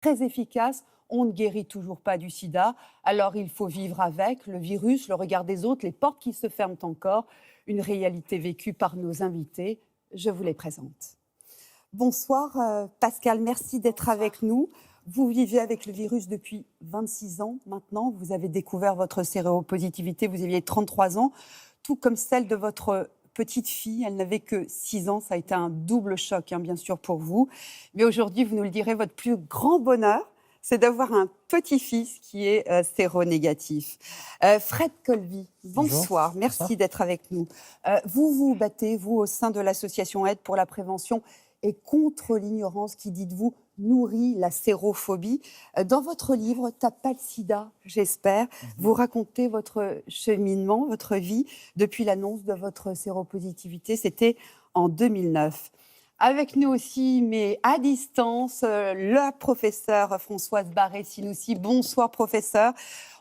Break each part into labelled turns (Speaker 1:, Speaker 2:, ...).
Speaker 1: très efficace. On ne guérit toujours pas du sida, alors il faut vivre avec le virus, le regard des autres, les portes qui se ferment encore, une réalité vécue par nos invités. Je vous les présente. Bonsoir Pascal, merci d'être avec nous. Vous vivez avec le virus depuis 26 ans maintenant. Vous avez découvert votre séropositivité, vous aviez 33 ans, tout comme celle de votre petite fille. Elle n'avait que 6 ans. Ça a été un double choc, bien sûr, pour vous. Mais aujourd'hui, vous nous le direz, votre plus grand bonheur, c'est d'avoir un petit-fils qui est séronégatif. Fred Colby, bonsoir.
Speaker 2: Bonjour.
Speaker 1: Merci d'être avec nous. Vous vous battez, vous, au sein de l'association Aide pour la prévention et contre l'ignorance qui, dites-vous, nourrit la sérophobie. Dans votre livre « T'as pas le sida, j'espère », vous racontez votre cheminement, votre vie depuis l'annonce de votre séropositivité. C'était en 2009. Avec nous aussi, mais à distance, la professeure Françoise Barré-Sinoussi. Bonsoir, professeur.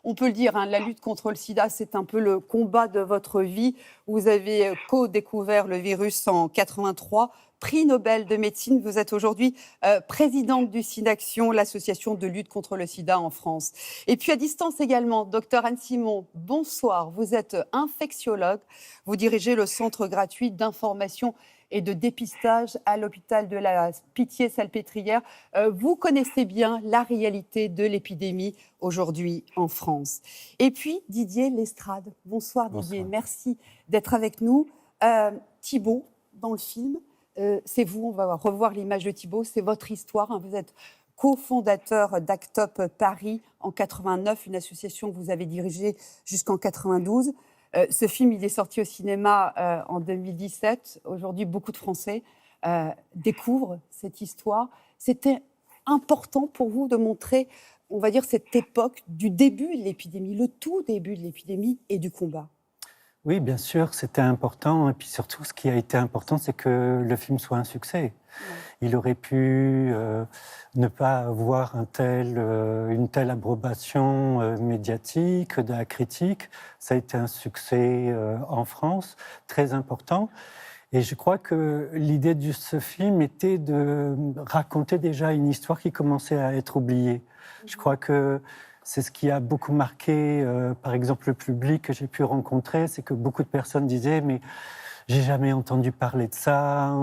Speaker 1: On peut le dire, la lutte contre le sida, c'est un peu le combat de votre vie. Vous avez co-découvert le virus en 83, prix Nobel de médecine. Vous êtes aujourd'hui présidente du SIDAction, l'association de lutte contre le sida en France. Et puis à distance également, docteur Anne Simon, bonsoir. Vous êtes infectiologue. Vous dirigez le centre gratuit d'information et de dépistage à l'hôpital de la Pitié-Salpêtrière. Vous connaissez bien la réalité de l'épidémie aujourd'hui en France. Et puis Didier Lestrade. Bonsoir Didier, merci d'être avec nous. Thibault, dans le film, c'est vous, on va revoir l'image de Thibault, c'est votre histoire. Vous êtes cofondateur d'Actop Paris en 89, une association que vous avez dirigée jusqu'en 92. Ce film, il est sorti au cinéma en 2017. Aujourd'hui, beaucoup de Français découvrent cette histoire. C'était important pour vous de montrer, on va dire, cette époque du début de l'épidémie, le tout début de l'épidémie et du combat.
Speaker 2: Oui, bien sûr, c'était important. Et puis surtout, ce qui a été important, c'est que le film soit un succès. Ouais. Il aurait pu ne pas avoir une telle approbation médiatique, de la critique. Ça a été un succès en France, très important. Et je crois que l'idée de ce film était de raconter déjà une histoire qui commençait à être oubliée. Je crois que c'est ce qui a beaucoup marqué, par exemple, le public que j'ai pu rencontrer, c'est que beaucoup de personnes disaient « mais j'ai jamais entendu parler de ça »,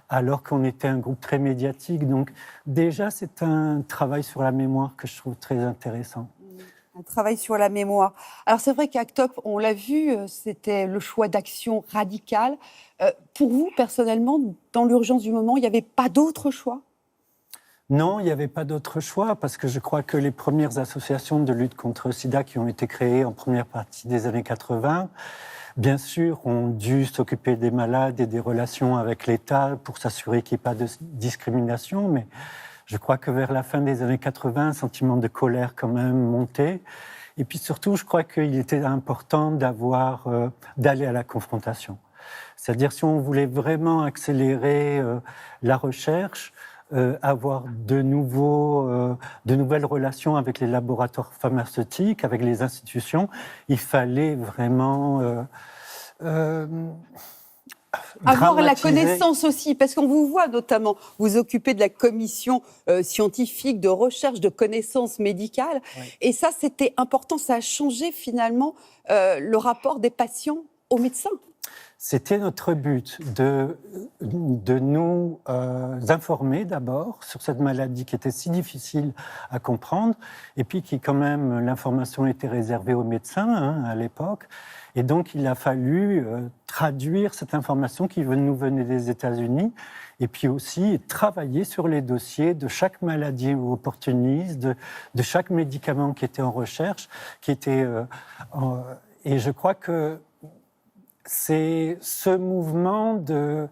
Speaker 2: alors qu'on était un groupe très médiatique. Donc déjà, c'est un travail sur la mémoire que je trouve très intéressant.
Speaker 1: Un travail sur la mémoire. Alors c'est vrai qu'Actop, on l'a vu, c'était le choix d'action radical. Pour vous, personnellement, dans l'urgence du moment, il n'y avait pas d'autre choix ?
Speaker 2: Non, il n'y avait pas d'autre choix, parce que je crois que les premières associations de lutte contre le sida qui ont été créées en première partie des années 80, bien sûr, ont dû s'occuper des malades et des relations avec l'État pour s'assurer qu'il n'y ait pas de discrimination, mais je crois que vers la fin des années 80, un sentiment de colère quand même montait. Et puis surtout, je crois qu'il était important d'aller à la confrontation. C'est-à-dire, si on voulait vraiment accélérer la recherche, avoir de nouvelles relations avec les laboratoires pharmaceutiques, avec les institutions, il fallait vraiment
Speaker 1: avoir la connaissance aussi, parce qu'on vous voit notamment vous occuper de la commission scientifique de recherche de connaissances médicales, oui. Et ça c'était important, ça a changé finalement le rapport des patients aux médecins.
Speaker 2: C'était notre but de nous informer d'abord sur cette maladie qui était si difficile à comprendre et puis qui quand même, l'information était réservée aux médecins à l'époque. Et donc il a fallu traduire cette information qui nous venait des États-Unis et puis aussi travailler sur les dossiers de chaque maladie opportuniste, de chaque médicament qui était en recherche, et je crois que c'est ce mouvement de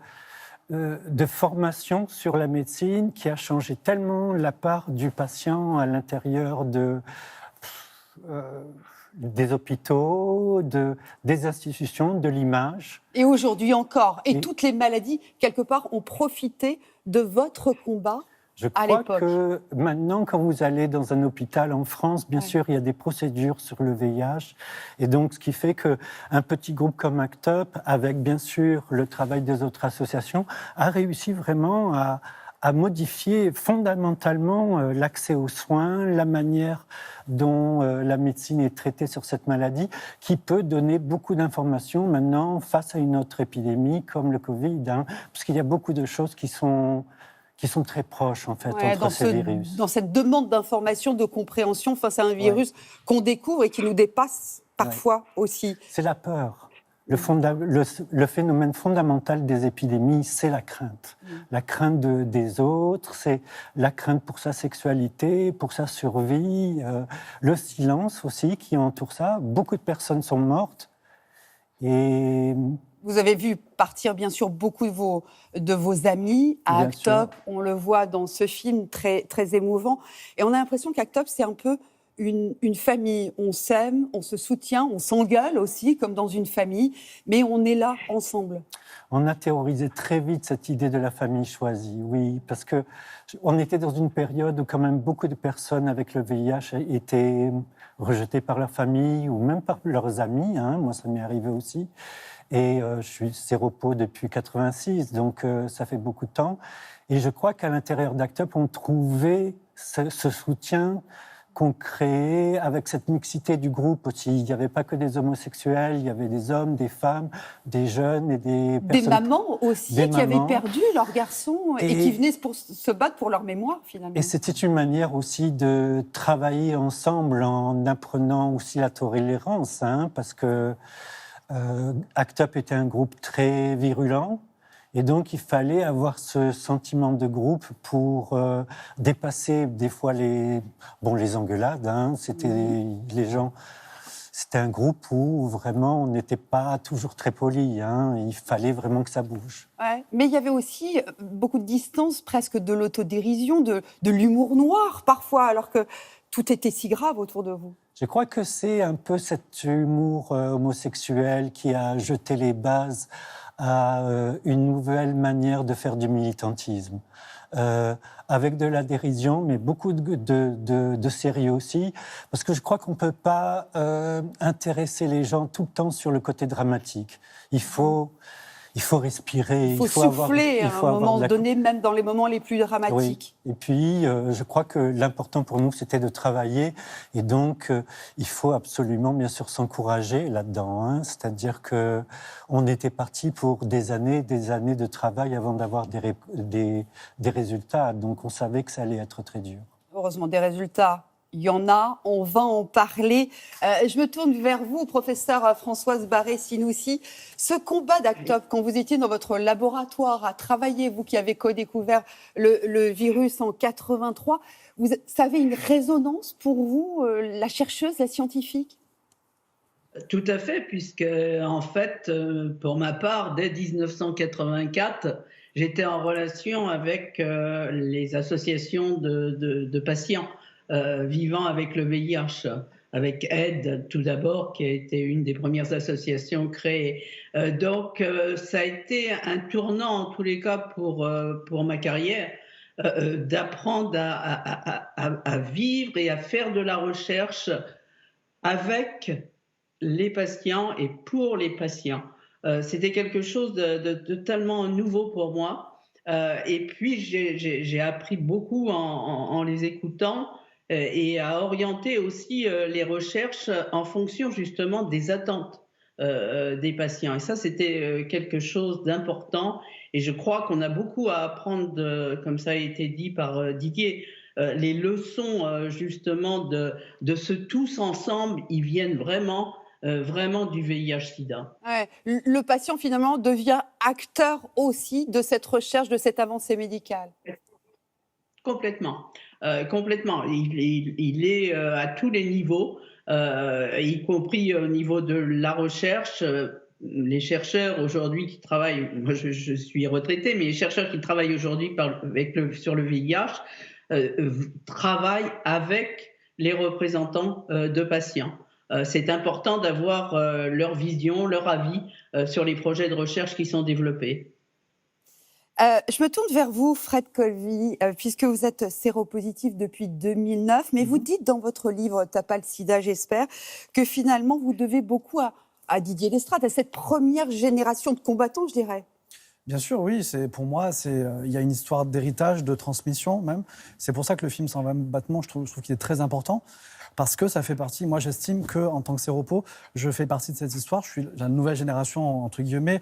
Speaker 2: formation sur la médecine qui a changé tellement la part du patient à l'intérieur des hôpitaux, des institutions, de l'image.
Speaker 1: Et aujourd'hui encore. Et toutes les maladies, quelque part, ont profité de votre combat.
Speaker 2: Je crois que maintenant, quand vous allez dans un hôpital en France, bien sûr, il y a des procédures sur le VIH. Et donc, ce qui fait qu'un petit groupe comme ACT UP, avec bien sûr le travail des autres associations, a réussi vraiment à a modifié fondamentalement l'accès aux soins, la manière dont la médecine est traitée sur cette maladie, qui peut donner beaucoup d'informations maintenant face à une autre épidémie comme le Covid, parce qu'il y a beaucoup de choses qui sont très proches, en fait, entre ces virus.
Speaker 1: Dans cette demande d'information, de compréhension face à un virus qu'on découvre et qui nous dépasse parfois aussi.
Speaker 2: C'est la peur. Le phénomène fondamental des épidémies, c'est la crainte. La crainte des autres, c'est la crainte pour sa sexualité, pour sa survie, le silence aussi qui entoure ça. Beaucoup de personnes sont mortes. Et
Speaker 1: vous avez vu partir, bien sûr, beaucoup de vos amis à ACT UP. On le voit dans ce film très, très émouvant. Et on a l'impression qu'ACT UP, c'est un peu une famille. On s'aime, on se soutient, on s'engueule aussi, comme dans une famille, mais on est là ensemble.
Speaker 2: On a théorisé très vite cette idée de la famille choisie, oui, parce qu'on était dans une période où quand même beaucoup de personnes avec le VIH étaient rejetées par leur famille ou même par leurs amis. Moi, ça m'est arrivé aussi. Et je suis séropo depuis 86, donc ça fait beaucoup de temps. Et je crois qu'à l'intérieur d'ACT UP, on trouvait ce soutien qu'on créait avec cette mixité du groupe aussi. Il n'y avait pas que des homosexuels, il y avait des hommes, des femmes, des jeunes et des personnes...
Speaker 1: Des mamans aussi qui avaient perdu leurs garçons et qui venaient pour se battre pour leur mémoire, finalement.
Speaker 2: Et c'était une manière aussi de travailler ensemble en apprenant aussi la tolérance, parce que ACT UP était un groupe très virulent. Et donc, il fallait avoir ce sentiment de groupe pour dépasser des fois les engueulades. C'était les gens. C'était un groupe où vraiment on n'était pas toujours très poli. Il fallait vraiment que ça bouge.
Speaker 1: Ouais, mais il y avait aussi beaucoup de distance, presque de l'autodérision, de l'humour noir parfois, alors que tout était si grave autour de vous.
Speaker 2: Je crois que c'est un peu cet humour homosexuel qui a jeté les bases à une nouvelle manière de faire du militantisme. Avec de la dérision, mais beaucoup de sérieux aussi, parce que je crois qu'on ne peut pas intéresser les gens tout le temps sur le côté dramatique. Il faut respirer.
Speaker 1: Il faut souffler à un moment donné, même dans les moments les plus dramatiques.
Speaker 2: Oui. Et puis, je crois que l'important pour nous, c'était de travailler. Et donc, il faut absolument, bien sûr, s'encourager là-dedans. C'est-à-dire qu'on était parti pour des années de travail avant d'avoir des résultats. Donc, on savait que ça allait être très dur.
Speaker 1: Heureusement, des résultats. Il y en a, on va en parler. Je me tourne vers vous, professeur Françoise Barré-Sinoussi. Ce combat d'ACT UP, quand vous étiez dans votre laboratoire à travailler, vous qui avez co-découvert le virus en 83, ça avait une résonance pour vous, la chercheuse, la scientifique ?
Speaker 3: Tout à fait, puisque en fait, pour ma part, dès 1984, j'étais en relation avec les associations de patients vivant avec le VIH, avec AID tout d'abord, qui a été une des premières associations créées. Donc ça a été un tournant en tous les cas pour ma carrière, d'apprendre à vivre et à faire de la recherche avec les patients et pour les patients. C'était quelque chose de tellement nouveau pour moi. Et puis j'ai appris beaucoup en les écoutant, et à orienter aussi les recherches en fonction justement des attentes des patients. Et ça, c'était quelque chose d'important. Et je crois qu'on a beaucoup à apprendre, comme ça a été dit par Didier, les leçons justement de ce tous ensemble, ils viennent vraiment du VIH-Sida.
Speaker 1: Ouais. Le patient, finalement, devient acteur aussi de cette recherche, de cette avancée médicale.
Speaker 3: Complètement. Complètement. Il est à tous les niveaux, y compris au niveau de la recherche. Les chercheurs aujourd'hui qui travaillent, moi je suis retraité, mais les chercheurs qui travaillent aujourd'hui sur le VIH travaillent avec les représentants de patients. C'est important d'avoir leur vision, leur avis sur les projets de recherche qui sont développés.
Speaker 1: Je me tourne vers vous, Fred Colville, puisque vous êtes séropositif depuis 2009, mais vous dites dans votre livre « T'as pas le sida, j'espère » que finalement vous devez beaucoup à Didier Lestrade, à cette première génération de combattants, je dirais.
Speaker 4: Bien sûr, oui. Pour moi, il y a une histoire d'héritage, de transmission même. C'est pour ça que le film 120 battements, je trouve qu'il est très important. Parce que ça fait partie, moi j'estime qu'en tant que séropo, je fais partie de cette histoire. Je suis la nouvelle génération, entre guillemets,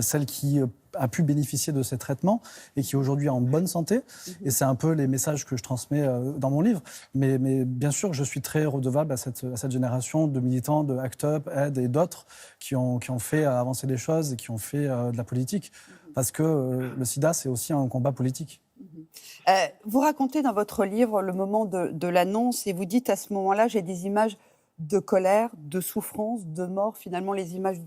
Speaker 4: celle qui a pu bénéficier de ces traitements et qui aujourd'hui est en bonne santé. Et c'est un peu les messages que je transmets dans mon livre. Mais bien sûr, je suis très redevable à cette génération de militants, de ACT UP, AID et d'autres qui ont fait avancer les choses et qui ont fait de la politique. Parce que le sida, c'est aussi un combat politique.
Speaker 1: Vous racontez dans votre livre le moment de l'annonce et vous dites à ce moment-là, j'ai des images de colère, de souffrance, de mort, finalement les images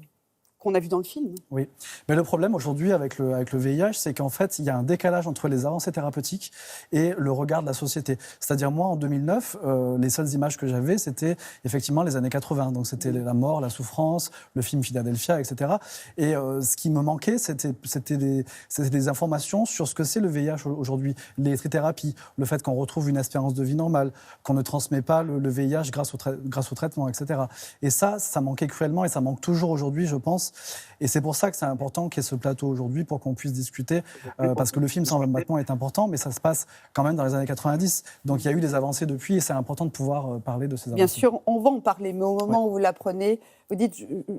Speaker 1: qu'on a vues dans le film.
Speaker 4: Oui, mais le problème aujourd'hui avec le VIH, c'est qu'en fait, il y a un décalage entre les avancées thérapeutiques et le regard de la société. C'est-à-dire, moi, en 2009, les seules images que j'avais, c'était effectivement les années 80. Donc, c'était la mort, la souffrance, le film Philadelphia, etc. Et ce qui me manquait, c'était des informations sur ce que c'est le VIH aujourd'hui, les trithérapies, le fait qu'on retrouve une espérance de vie normale, qu'on ne transmet pas le VIH grâce au traitement, etc. Et ça manquait cruellement et ça manque toujours aujourd'hui, je pense. Et c'est pour ça que c'est important qu'il y ait ce plateau aujourd'hui pour qu'on puisse discuter, parce que le film 120 battements est important, mais ça se passe quand même dans les années 90. Donc il y a eu des avancées depuis et c'est important de pouvoir parler de ces avancées.
Speaker 1: Bien sûr, on va en parler, mais au moment où vous l'apprenez, vous dites,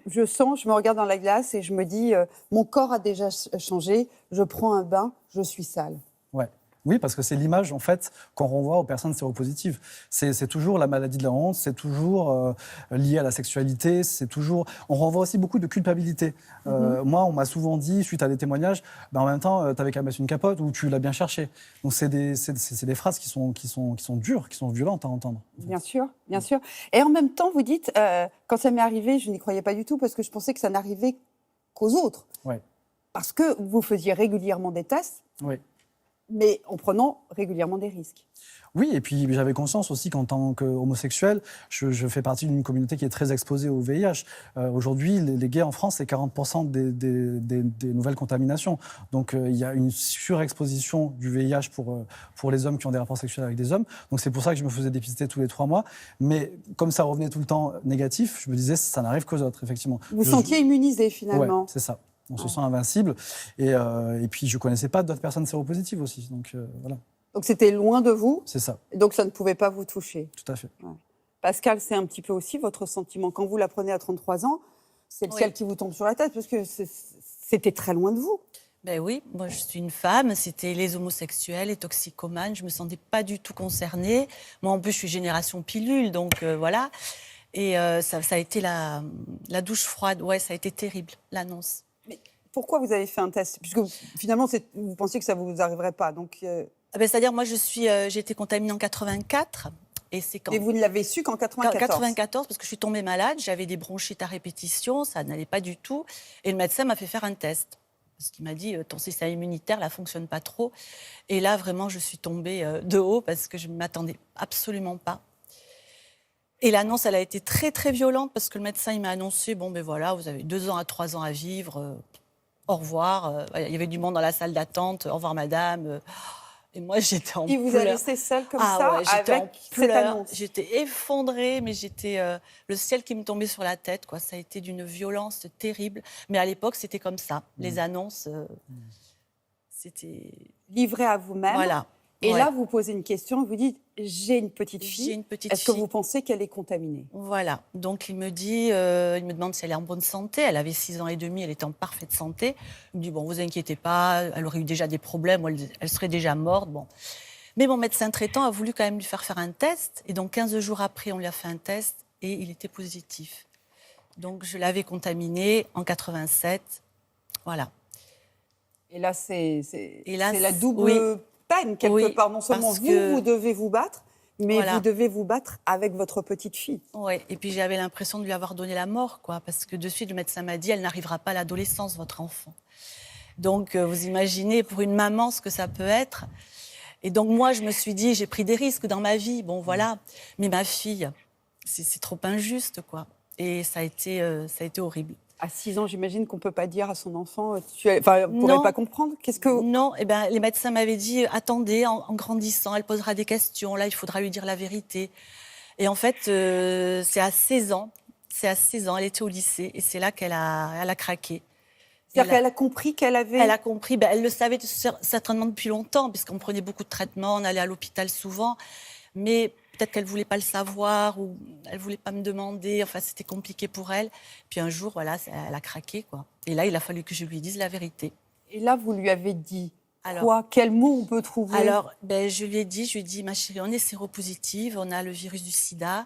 Speaker 1: je sens, je me regarde dans la glace et je me dis, mon corps a déjà changé, je prends un bain, je suis sale.
Speaker 4: Ouais. Oui, parce que c'est l'image, en fait, qu'on renvoie aux personnes séropositives. C'est toujours la maladie de la honte, c'est toujours lié à la sexualité, c'est toujours... On renvoie aussi beaucoup de culpabilité. Moi, on m'a souvent dit, suite à des témoignages, en même temps, t'avais qu'à mettre une capote ou tu l'as bien cherché. Donc, c'est des phrases qui sont dures, qui sont violentes à entendre.
Speaker 1: Bien sûr, bien sûr. Et en même temps, vous dites, quand ça m'est arrivé, je n'y croyais pas du tout parce que je pensais que ça n'arrivait qu'aux autres.
Speaker 4: Ouais.
Speaker 1: Parce que vous faisiez régulièrement des tests.
Speaker 4: Oui.
Speaker 1: Mais en prenant régulièrement des risques.
Speaker 4: Oui, et puis j'avais conscience aussi qu'en tant qu'homosexuel, je fais partie d'une communauté qui est très exposée au VIH. Aujourd'hui, les gays en France, c'est 40% des nouvelles contaminations. Donc il y a une surexposition du VIH pour les hommes qui ont des rapports sexuels avec des hommes. Donc c'est pour ça que je me faisais dépister tous les 3 mois. Mais comme ça revenait tout le temps négatif, je me disais, ça n'arrive qu'aux autres, effectivement.
Speaker 1: Vous vous sentiez immunisé, finalement.
Speaker 4: Ouais, c'est ça. On se sent invincible. Et puis, je ne connaissais pas d'autres personnes séropositives aussi. Donc, voilà.
Speaker 1: Donc, c'était loin de vous.
Speaker 4: C'est ça.
Speaker 1: Donc, ça ne pouvait pas vous toucher.
Speaker 4: Tout à fait.
Speaker 1: Ouais. Pascal, c'est un petit peu aussi votre sentiment. Quand vous l'apprenez à 33 ans, c'est le ciel qui vous tombe sur la tête, parce que c'était très loin de vous.
Speaker 5: Ben oui, moi je suis une femme, c'était les homosexuels, les toxicomanes, je ne me sentais pas du tout concernée. Moi en plus, je suis génération pilule, donc voilà. Et ça a été la douche froide. Ouais, ça a été terrible, l'annonce.
Speaker 1: Pourquoi vous avez fait un test? Puisque finalement, vous pensiez que ça ne vous arriverait pas. Donc,
Speaker 5: c'est-à-dire, moi, j'ai été contaminée en 84. Et
Speaker 1: vous ne l'avez su qu'en 94?
Speaker 5: 94, parce que je suis tombée malade, j'avais des bronchites à répétition, ça n'allait pas du tout. Et le médecin m'a fait faire un test. Parce qu'il m'a dit, ton système immunitaire, là, ne fonctionne pas trop. Et là, vraiment, je suis tombée de haut parce que je ne m'attendais absolument pas. Et l'annonce, elle a été très, très violente parce que le médecin, il m'a annoncé, voilà, vous avez 2 ans à 3 ans à vivre... au revoir. Il y avait du monde dans la salle d'attente. Au revoir, madame. Et moi, j'étais en pleurs.
Speaker 1: Il vous a laissé seule comme ça,
Speaker 5: ouais, j'étais
Speaker 1: avec cette annonce.
Speaker 5: J'étais effondrée, mais j'étais le ciel qui me tombait sur la tête, quoi. Ça a été d'une violence terrible. Mais à l'époque, c'était comme ça. Les annonces, c'était...
Speaker 1: Livré à vous-même.
Speaker 5: Voilà.
Speaker 1: Et là, vous posez une question, vous dites, j'ai une petite fille.
Speaker 5: J'ai une petite
Speaker 1: Est-ce que vous pensez qu'elle est contaminée?
Speaker 5: Voilà. Donc, il me demande si elle est en bonne santé. Elle avait 6 ans et demi, elle était en parfaite santé. Il me dit, vous inquiétez pas, elle aurait eu déjà des problèmes, ou elle serait déjà morte. Bon. Mais mon médecin traitant a voulu quand même lui faire un test. Et donc, 15 jours après, on lui a fait un test et il était positif. Donc, je l'avais contaminé en 87. Voilà.
Speaker 1: Et là, c'est la double peine, quelque part. Non seulement vous devez vous battre, mais vous devez vous battre avec votre petite fille.
Speaker 5: Oui, et puis j'avais l'impression de lui avoir donné la mort, quoi, parce que de suite, le médecin m'a dit, elle n'arrivera pas à l'adolescence, votre enfant. Donc, vous imaginez, pour une maman, ce que ça peut être. Et donc, moi, je me suis dit, j'ai pris des risques dans ma vie, voilà. Mais ma fille, c'est trop injuste, quoi. Et ça a été horrible.
Speaker 1: À 6 ans, j'imagine qu'on ne peut pas dire à son enfant, on ne pourrait pas comprendre.
Speaker 5: Non, les médecins m'avaient dit, attendez, en grandissant, elle posera des questions, là, il faudra lui dire la vérité. Et en fait, c'est à 16 ans, elle était au lycée, et c'est là qu'elle a craqué.
Speaker 1: C'est-à-dire qu'elle a compris qu'elle avait...
Speaker 5: Elle a compris, ben, elle le savait certainement depuis longtemps, puisqu'on prenait beaucoup de traitements, on allait à l'hôpital souvent, mais peut-être qu'elle ne voulait pas le savoir, ou elle ne voulait pas me demander, enfin c'était compliqué pour elle. Puis un jour, voilà, elle a craqué, quoi. Et là, il a fallu que je lui dise la vérité.
Speaker 1: Et là, vous lui avez dit quoi? Quel mot on peut trouver?
Speaker 5: Alors, ben, je lui ai dit, ma chérie, on est séropositive, on a le virus du sida.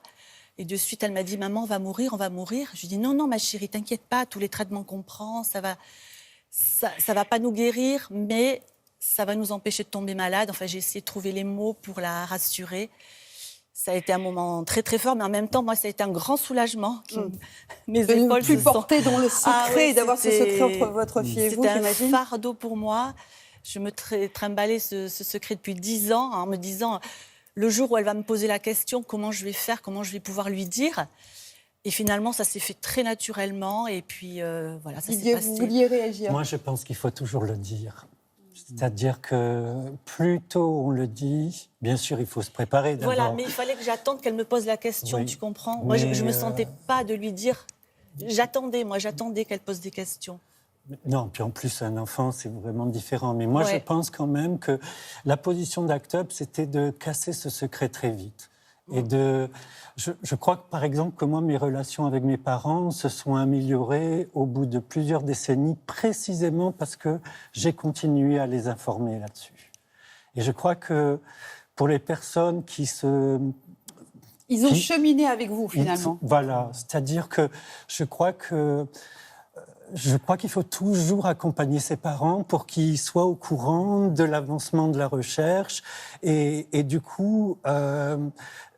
Speaker 5: Et de suite, elle m'a dit, maman, on va mourir. Je lui ai dit, non, ma chérie, t'inquiète pas, tous les traitements qu'on prend, ça va pas nous guérir, mais ça va nous empêcher de tomber malade. Enfin, j'ai essayé de trouver les mots pour la rassurer. Ça a été un moment très, très fort, mais en même temps, moi, ça a été un grand soulagement. Mes
Speaker 1: de
Speaker 5: épaules
Speaker 1: ne plus
Speaker 5: se sont...
Speaker 1: porter dans le secret, d'avoir ce secret entre votre fille et vous, j'imagine.
Speaker 5: C'était un fardeau pour moi. Je me trimballais ce secret depuis 10 ans, en me disant... Le jour où elle va me poser la question, comment je vais faire, comment je vais pouvoir lui dire. Et finalement, ça s'est fait très naturellement. Et puis, voilà, ça s'est passé.
Speaker 1: Vous vouliez réagir?
Speaker 2: Moi, je pense qu'il faut toujours le dire. C'est-à-dire que plus tôt on le dit, bien sûr, il faut se préparer d'abord.
Speaker 5: Voilà, mais il fallait que j'attende qu'elle me pose la question, oui. Tu comprends? Moi, je ne me sentais pas de lui dire... J'attendais qu'elle pose des questions.
Speaker 2: Non, puis en plus, un enfant, c'est vraiment différent. Mais moi, je pense quand même que la position d'Act Up, c'était de casser ce secret très vite. Et je crois que, par exemple, que moi, mes relations avec mes parents se sont améliorées au bout de plusieurs décennies, précisément parce que j'ai continué à les informer là-dessus. Et je crois que pour les personnes qui se...
Speaker 1: Ils ont cheminé avec vous, finalement.
Speaker 2: Voilà, c'est-à-dire que je crois qu'il faut toujours accompagner ses parents pour qu'ils soient au courant de l'avancement de la recherche et du coup,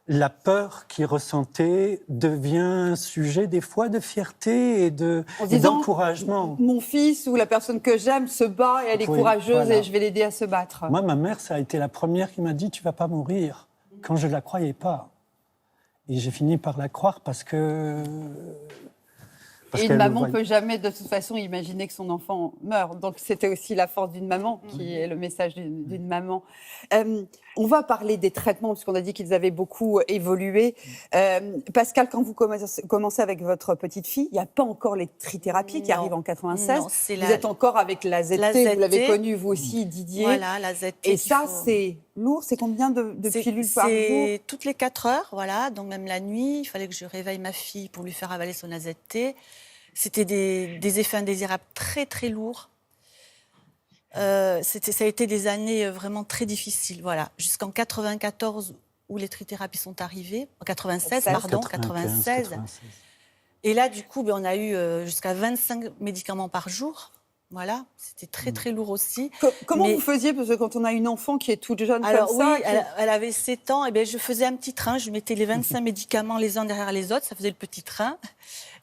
Speaker 2: la peur qu'ils ressentaient devient un sujet des fois de fierté et d'encouragement.
Speaker 1: Mon fils ou la personne que j'aime se bat et elle est courageuse et je vais l'aider à se battre.
Speaker 2: Moi, ma mère, ça a été la première qui m'a dit « tu vas pas mourir » quand je la croyais pas. Et j'ai fini par la croire parce que...
Speaker 1: Et une maman ne peut jamais, de toute façon, imaginer que son enfant meurt. Donc, c'était aussi la force d'une maman, qui est le message d'une maman. On va parler des traitements, puisqu'on a dit qu'ils avaient beaucoup évolué. Pascal, quand vous commencez avec votre petite fille, il n'y a pas encore les trithérapies qui arrivent en 96. Non, vous êtes encore avec la ZT, vous l'avez connue, vous aussi, Didier.
Speaker 5: Voilà, la ZT.
Speaker 1: Et ça, c'est lourd. C'est combien de pilules par jour?
Speaker 5: C'est toutes les 4 heures, voilà. Donc, même la nuit, il fallait que je réveille ma fille pour lui faire avaler son AZT. C'était des effets indésirables très, très lourds. Ça a été des années vraiment très difficiles, voilà. Jusqu'en 94, où les trithérapies sont arrivées. En 96, pardon, 96. Et là, du coup, on a eu jusqu'à 25 médicaments par jour. Voilà, c'était très, très lourd aussi.
Speaker 1: Comment vous faisiez? Parce que quand on a une enfant qui est toute jeune comme ça...
Speaker 5: Oui, elle avait 7 ans, et bien, je faisais un petit train. Je mettais les 25 médicaments les uns derrière les autres. Ça faisait le petit train.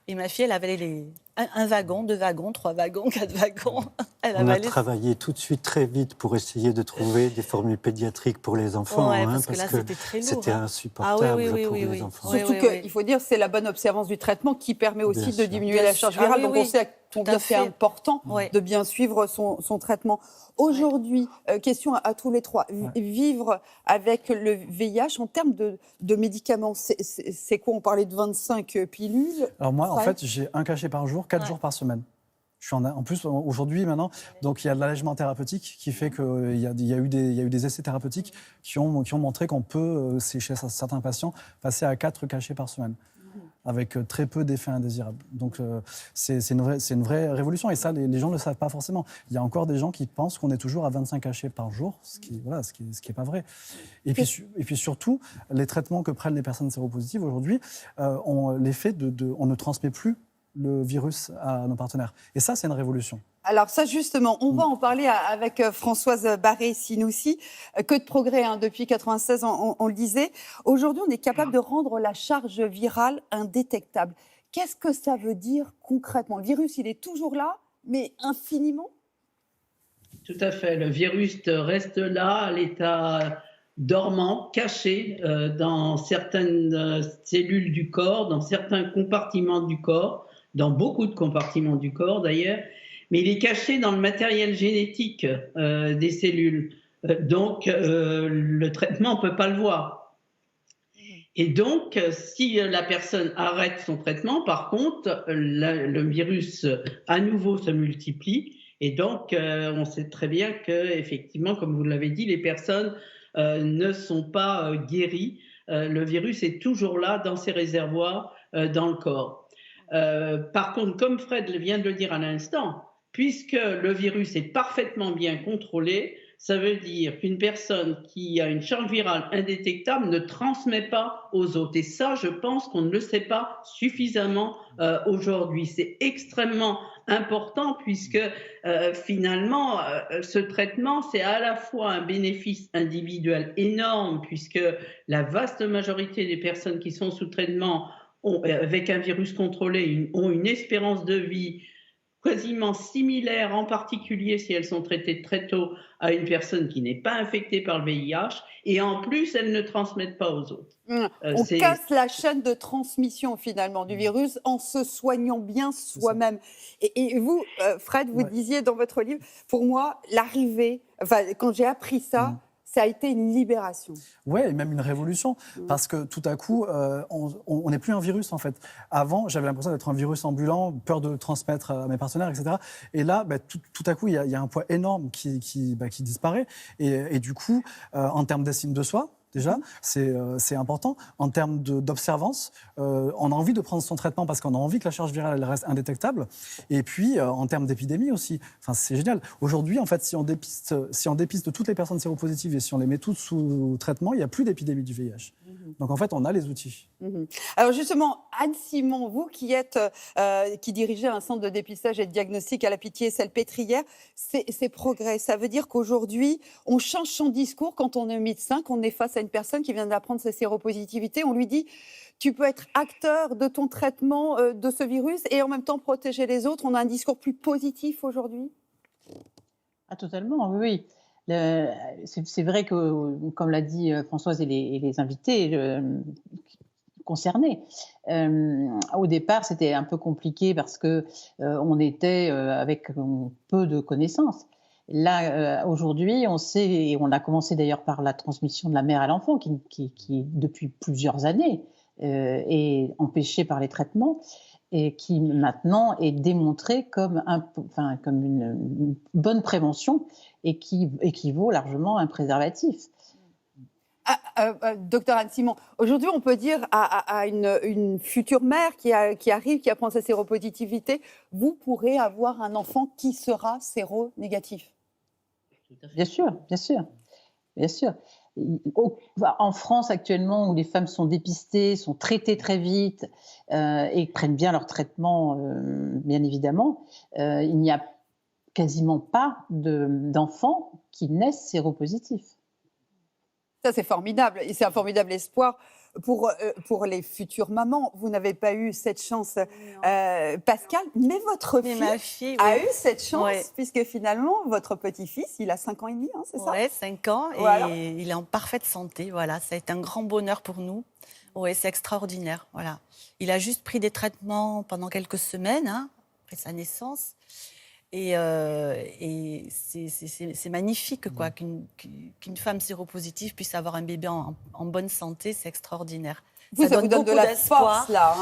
Speaker 5: Et ma fille, elle avalait un wagon, 2 wagons, 3 wagons, 4 wagons.
Speaker 2: On a travaillé tout de suite très vite pour essayer de trouver des formules pédiatriques pour les enfants.
Speaker 5: Parce que là, c'était très lourd.
Speaker 2: C'était insupportable pour les enfants.
Speaker 1: Surtout qu'il faut dire, c'est la bonne observance du traitement qui permet aussi de diminuer la charge virale. Donc on sait combien c'est important de bien suivre son traitement. Aujourd'hui, question à tous les trois, vivre avec le VIH en termes de médicaments, c'est quoi? On parlait de 25 pilules.
Speaker 4: Alors moi, en fait, j'ai un cachet par jour, 4 jours par semaine. Je suis en plus, aujourd'hui, maintenant, donc il y a de l'allègement thérapeutique qui fait qu'il y a eu des essais thérapeutiques qui ont montré qu'on peut, chez certains patients, passer à 4 cachets par semaine, avec très peu d'effets indésirables. Donc c'est une vraie révolution, et ça, les gens ne le savent pas forcément. Il y a encore des gens qui pensent qu'on est toujours à 25 cachets par jour, ce qui est pas vrai. Et puis surtout, les traitements que prennent les personnes séropositives aujourd'hui ont l'effet on ne transmet plus le virus à nos partenaires. Et ça, c'est une révolution.
Speaker 1: Alors ça, justement, on va en parler avec Françoise Barré-Sinoussi. Que de progrès depuis 1996, on le disait. Aujourd'hui, on est capable de rendre la charge virale indétectable. Qu'est-ce que ça veut dire concrètement? Le virus, il est toujours là, mais infiniment?
Speaker 3: Tout à fait. Le virus reste là, à l'état dormant, caché dans certaines cellules du corps, dans certains compartiments du corps, dans beaucoup de compartiments du corps d'ailleurs, mais il est caché dans le matériel génétique des cellules. Donc le traitement ne peut pas le voir. Et donc, si la personne arrête son traitement, par contre, le virus à nouveau se multiplie. Et donc, on sait très bien que, effectivement, comme vous l'avez dit, les personnes ne sont pas guéries. Le virus est toujours là dans ses réservoirs dans le corps. Par contre, comme Fred vient de le dire à l'instant, puisque le virus est parfaitement bien contrôlé, ça veut dire qu'une personne qui a une charge virale indétectable ne transmet pas aux autres. Et ça, je pense qu'on ne le sait pas suffisamment aujourd'hui. C'est extrêmement important puisque finalement, ce traitement, c'est à la fois un bénéfice individuel énorme puisque la vaste majorité des personnes qui sont sous traitement avec un virus contrôlé ont une espérance de vie quasiment similaire, en particulier si elles sont traitées très tôt, à une personne qui n'est pas infectée par le VIH, et en plus, elles ne transmettent pas aux autres.
Speaker 1: On casse la chaîne de transmission finalement du virus en se soignant bien soi-même. Et vous, Fred, vous disiez dans votre livre, pour moi, l'arrivée, enfin, quand j'ai appris ça, ça a été une libération.
Speaker 4: Oui, et même une révolution, parce que tout à coup, on n'est plus un virus en fait. Avant, j'avais l'impression d'être un virus ambulant, peur de le transmettre à mes partenaires, etc. Et là, tout à coup, il y a un poids énorme qui disparaît. Et du coup, en termes d'estime de soi, déjà, c'est important. En termes d'observance, on a envie de prendre son traitement parce qu'on a envie que la charge virale elle reste indétectable. Et puis, en termes d'épidémie aussi, enfin, c'est génial. Aujourd'hui, en fait, si on dépiste toutes les personnes séropositives et si on les met toutes sous traitement, il n'y a plus d'épidémie du VIH. Donc, en fait, on a les outils.
Speaker 1: Alors justement, Anne Simon, vous qui dirigez un centre de dépistage et de diagnostic à la Pitié-Salpêtrière, ces progrès, ça veut dire qu'aujourd'hui, on change son discours quand on est médecin, qu'on est face à une personne qui vient d'apprendre sa séropositivité, on lui dit tu peux être acteur de ton traitement de ce virus et en même temps protéger les autres. On a un discours plus positif aujourd'hui?
Speaker 6: Ah, totalement, oui. C'est vrai que, comme l'a dit Françoise et les invités concernés, au départ, c'était un peu compliqué parce qu'on était avec peu de connaissances. Là, aujourd'hui, on sait, et on a commencé d'ailleurs par la transmission de la mère à l'enfant, qui depuis plusieurs années est empêchée par les traitements et qui maintenant est démontrée comme une bonne prévention et qui équivaut largement à un préservatif.
Speaker 1: Docteur Anne Simon, aujourd'hui, on peut dire à une future mère qui arrive, qui apprend sa séropositivité, vous pourrez avoir un enfant qui sera séronégatif.
Speaker 6: Bien sûr, bien sûr, bien sûr. En France, actuellement, où les femmes sont dépistées, sont traitées très vite et prennent bien leur traitement, bien évidemment, il n'y a quasiment pas d'enfants qui naissent séropositifs.
Speaker 1: Ça, c'est formidable. Et c'est un formidable espoir pour les futures mamans. Vous n'avez pas eu cette chance, Pascal, mais votre fille a eu cette chance, puisque finalement, votre petit-fils, il a 5 ans et demi, hein, c'est ça?
Speaker 5: Oui, 5 ans,
Speaker 1: voilà.
Speaker 5: Et il est en parfaite santé. Voilà, ça a été un grand bonheur pour nous. Oui, c'est extraordinaire. Voilà. Il a juste pris des traitements pendant quelques semaines, après sa naissance. Et c'est magnifique quoi, qu'une femme séropositive puisse avoir un bébé en bonne santé, c'est extraordinaire.
Speaker 1: Ça vous donne de la force, là.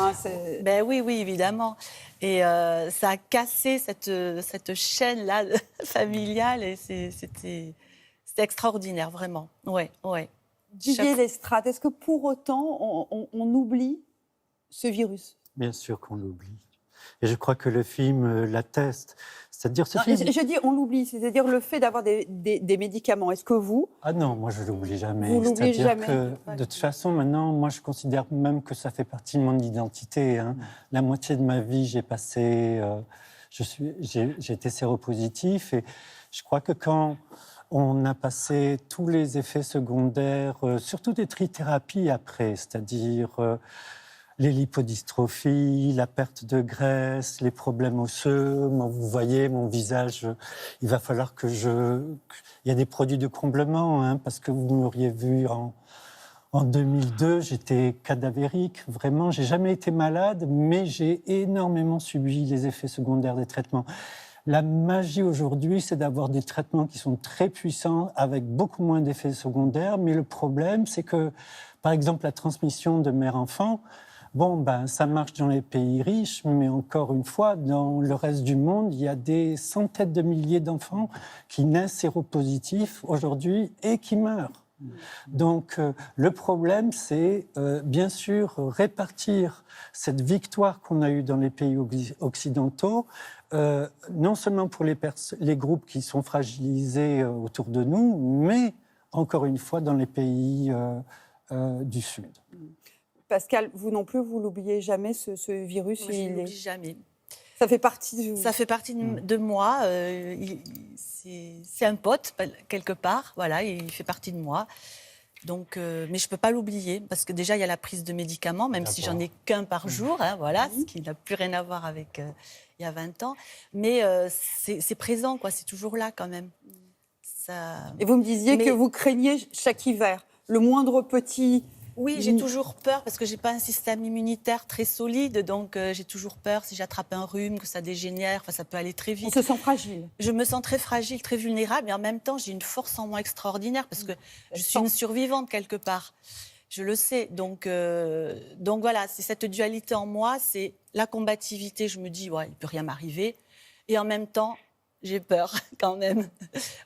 Speaker 5: Ben oui, évidemment. Et ça a cassé cette chaîne-là familiale et c'était extraordinaire, vraiment. Ouais.
Speaker 1: Didier Lestrade, est-ce que pour autant, on oublie ce virus?
Speaker 2: Bien sûr qu'on l'oublie. Et je crois que le film l'atteste. C'est-à-dire
Speaker 1: je dis on l'oublie, c'est-à-dire le fait d'avoir des médicaments. Est-ce que vous...
Speaker 2: Ah non, moi je ne l'oublie jamais.
Speaker 1: Vous l'oubliez jamais.
Speaker 2: Que, de toute façon, maintenant, moi je considère même que ça fait partie de mon identité. La moitié de ma vie, j'ai passé... j'ai été séropositif et je crois que quand on a passé tous les effets secondaires, surtout des trithérapies après, c'est-à-dire... les lipodystrophies, la perte de graisse, les problèmes osseux. Moi, vous voyez, mon visage, il va falloir il y a des produits de comblement, parce que vous m'auriez vu en 2002, j'étais cadavérique. Vraiment, j'ai jamais été malade, mais j'ai énormément subi les effets secondaires des traitements. La magie aujourd'hui, c'est d'avoir des traitements qui sont très puissants, avec beaucoup moins d'effets secondaires. Mais le problème, c'est que, par exemple, la transmission de mère-enfant, ça marche dans les pays riches, mais encore une fois, dans le reste du monde, il y a des centaines de milliers d'enfants qui naissent séropositifs aujourd'hui et qui meurent. Donc, le problème, c'est bien sûr répartir cette victoire qu'on a eue dans les pays occidentaux, non seulement pour les groupes qui sont fragilisés autour de nous, mais encore une fois dans les pays du Sud.
Speaker 1: Pascal, vous non plus, vous l'oubliez jamais, ce virus?
Speaker 5: Moi, je ne l'oublie jamais.
Speaker 1: Ça fait partie de vous.
Speaker 5: Ça fait partie de moi. C'est un pote, quelque part. Voilà, il fait partie de moi. Donc, mais je ne peux pas l'oublier, parce que déjà, il y a la prise de médicaments, même si j'en ai qu'un par jour, voilà, ce qui n'a plus rien à voir avec il y a 20 ans. Mais c'est présent, quoi, c'est toujours là quand même.
Speaker 1: Et vous me disiez que vous craignez chaque hiver le moindre petit...
Speaker 5: Oui, j'ai toujours peur parce que je n'ai pas un système immunitaire très solide, donc j'ai toujours peur si j'attrape un rhume, que ça dégénère, ça peut aller très vite.
Speaker 1: On se sent fragile.
Speaker 5: Je me sens très fragile, très vulnérable, mais en même temps, j'ai une force en moi extraordinaire parce que je suis une survivante quelque part. Je le sais. Donc voilà, c'est cette dualité en moi, c'est la combativité. Je me dis, ouais, il ne peut rien m'arriver. Et en même temps, j'ai peur quand même.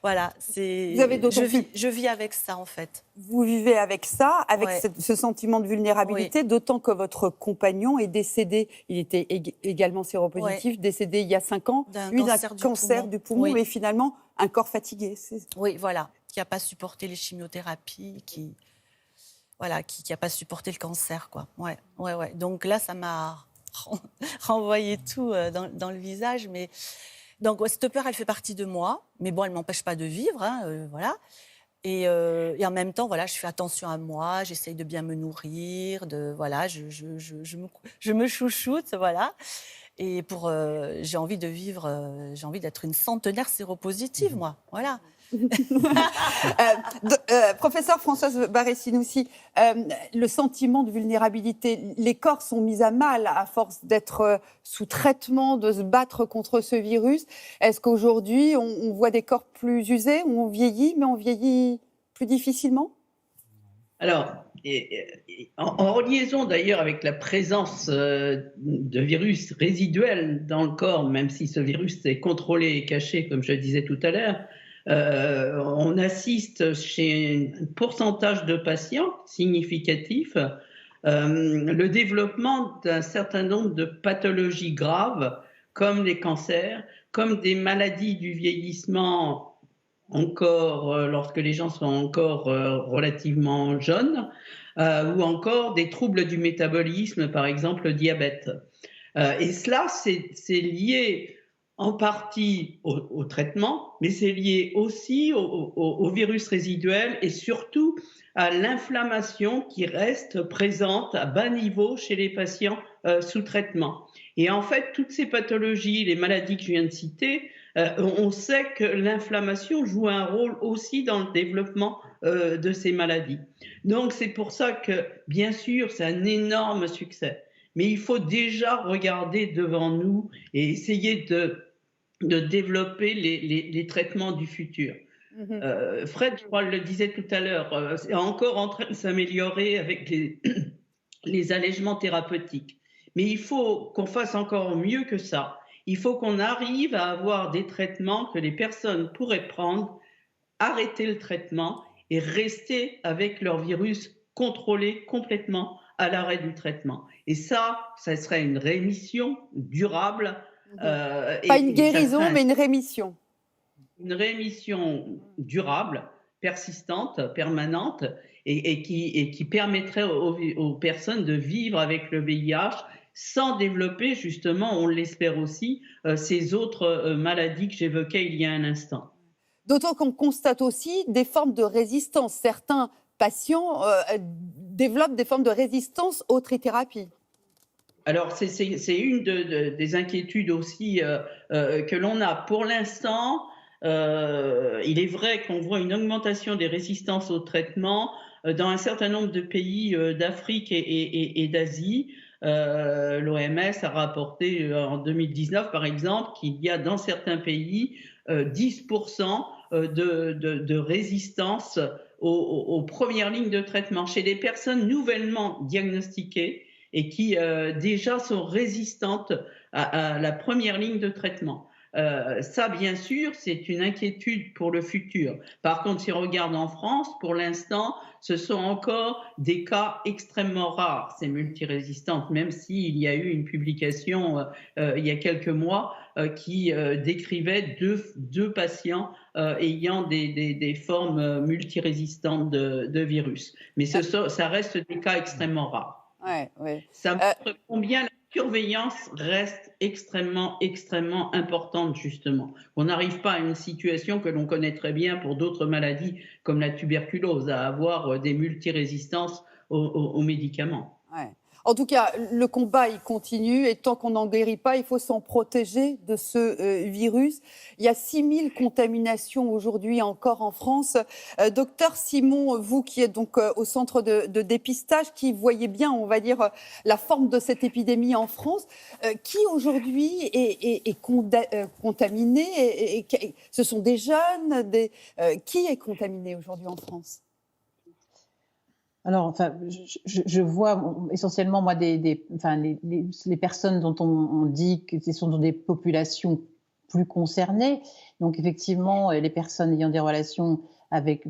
Speaker 5: Voilà, je vis avec ça en fait.
Speaker 1: Vous vivez avec ça, avec ce sentiment de vulnérabilité, d'autant que votre compagnon est décédé, il était également séropositif, décédé il y a 5 ans, d'un cancer du poumon, mais finalement un corps fatigué.
Speaker 5: Oui, voilà, qui n'a pas supporté les chimiothérapies, qui n'a pas supporté le cancer, quoi. Ouais. Donc là, ça m'a renvoyé tout dans le visage, mais... Donc, cette peur, elle fait partie de moi, mais bon, elle ne m'empêche pas de vivre, voilà. Et en même temps, voilà, je fais attention à moi, j'essaye de bien me nourrir, voilà, je me chouchoute, voilà. Et j'ai envie de vivre, j'ai envie d'être une centenaire séropositive, moi, voilà.
Speaker 1: Professeur Françoise Barré-Sinoussi, le sentiment de vulnérabilité, les corps sont mis à mal à force d'être sous traitement, de se battre contre ce virus. Est-ce qu'aujourd'hui, on voit des corps plus usés, où on vieillit, mais on vieillit plus difficilement?
Speaker 3: Alors, en liaison d'ailleurs avec la présence de virus résiduels dans le corps, même si ce virus est contrôlé et caché, comme je le disais tout à l'heure, on assiste chez un pourcentage de patients significatif le développement d'un certain nombre de pathologies graves comme les cancers, comme des maladies du vieillissement encore lorsque les gens sont encore relativement jeunes, ou encore des troubles du métabolisme, par exemple le diabète. Et cela, c'est lié en partie au traitement, mais c'est lié aussi au virus résiduel et surtout à l'inflammation qui reste présente à bas niveau chez les patients sous traitement. Et en fait, toutes ces pathologies, les maladies que je viens de citer, on sait que l'inflammation joue un rôle aussi dans le développement de ces maladies. Donc c'est pour ça que, bien sûr, c'est un énorme succès. Mais il faut déjà regarder devant nous et essayer de développer les traitements du futur. Fred, je crois, le disait tout à l'heure, c'est encore en train de s'améliorer avec les allègements thérapeutiques. Mais il faut qu'on fasse encore mieux que ça. Il faut qu'on arrive à avoir des traitements que les personnes pourraient prendre, arrêter le traitement et rester avec leur virus contrôlé complètement à l'arrêt du traitement. Et ça serait une rémission durable.
Speaker 1: Pas une guérison, mais une rémission.
Speaker 3: Une rémission durable, persistante, permanente, et qui permettrait aux personnes de vivre avec le VIH sans développer, justement, on l'espère aussi, ces autres maladies que j'évoquais il y a un instant.
Speaker 1: D'autant qu'on constate aussi des formes de résistance. Certains patients développent des formes de résistance aux trithérapies.
Speaker 3: Alors, c'est une des inquiétudes aussi que l'on a. Pour l'instant, il est vrai qu'on voit une augmentation des résistances au traitement dans un certain nombre de pays d'Afrique et d'Asie. L'OMS a rapporté en 2019, par exemple, qu'il y a dans certains pays 10% de résistance aux premières lignes de traitement chez des personnes nouvellement diagnostiquées et qui déjà sont résistantes à la première ligne de traitement. Ça, bien sûr, c'est une inquiétude pour le futur. Par contre, si on regarde en France, pour l'instant, ce sont encore des cas extrêmement rares, ces multirésistantes, même s'il y a eu une publication il y a quelques mois qui décrivait deux patients ayant des formes multirésistantes de virus. Mais ça reste des cas extrêmement rares.
Speaker 1: Ouais.
Speaker 3: Ça montre combien la surveillance reste extrêmement importante, justement. On n'arrive pas à une situation que l'on connaît très bien pour d'autres maladies comme la tuberculose, à avoir des multirésistances aux médicaments.
Speaker 1: Ouais. En tout cas, le combat, il continue et tant qu'on n'en guérit pas, il faut s'en protéger de ce virus. Il y a 6000 contaminations aujourd'hui encore en France. Docteur Simon, vous qui êtes donc au centre de dépistage, qui voyez bien, on va dire, la forme de cette épidémie en France, qui aujourd'hui est contaminé ce sont des jeunes qui est contaminé aujourd'hui en France?
Speaker 6: Alors, enfin, je vois essentiellement, moi, les personnes dont on dit que ce sont dans des populations plus concernées. Donc, effectivement, les personnes ayant des relations avec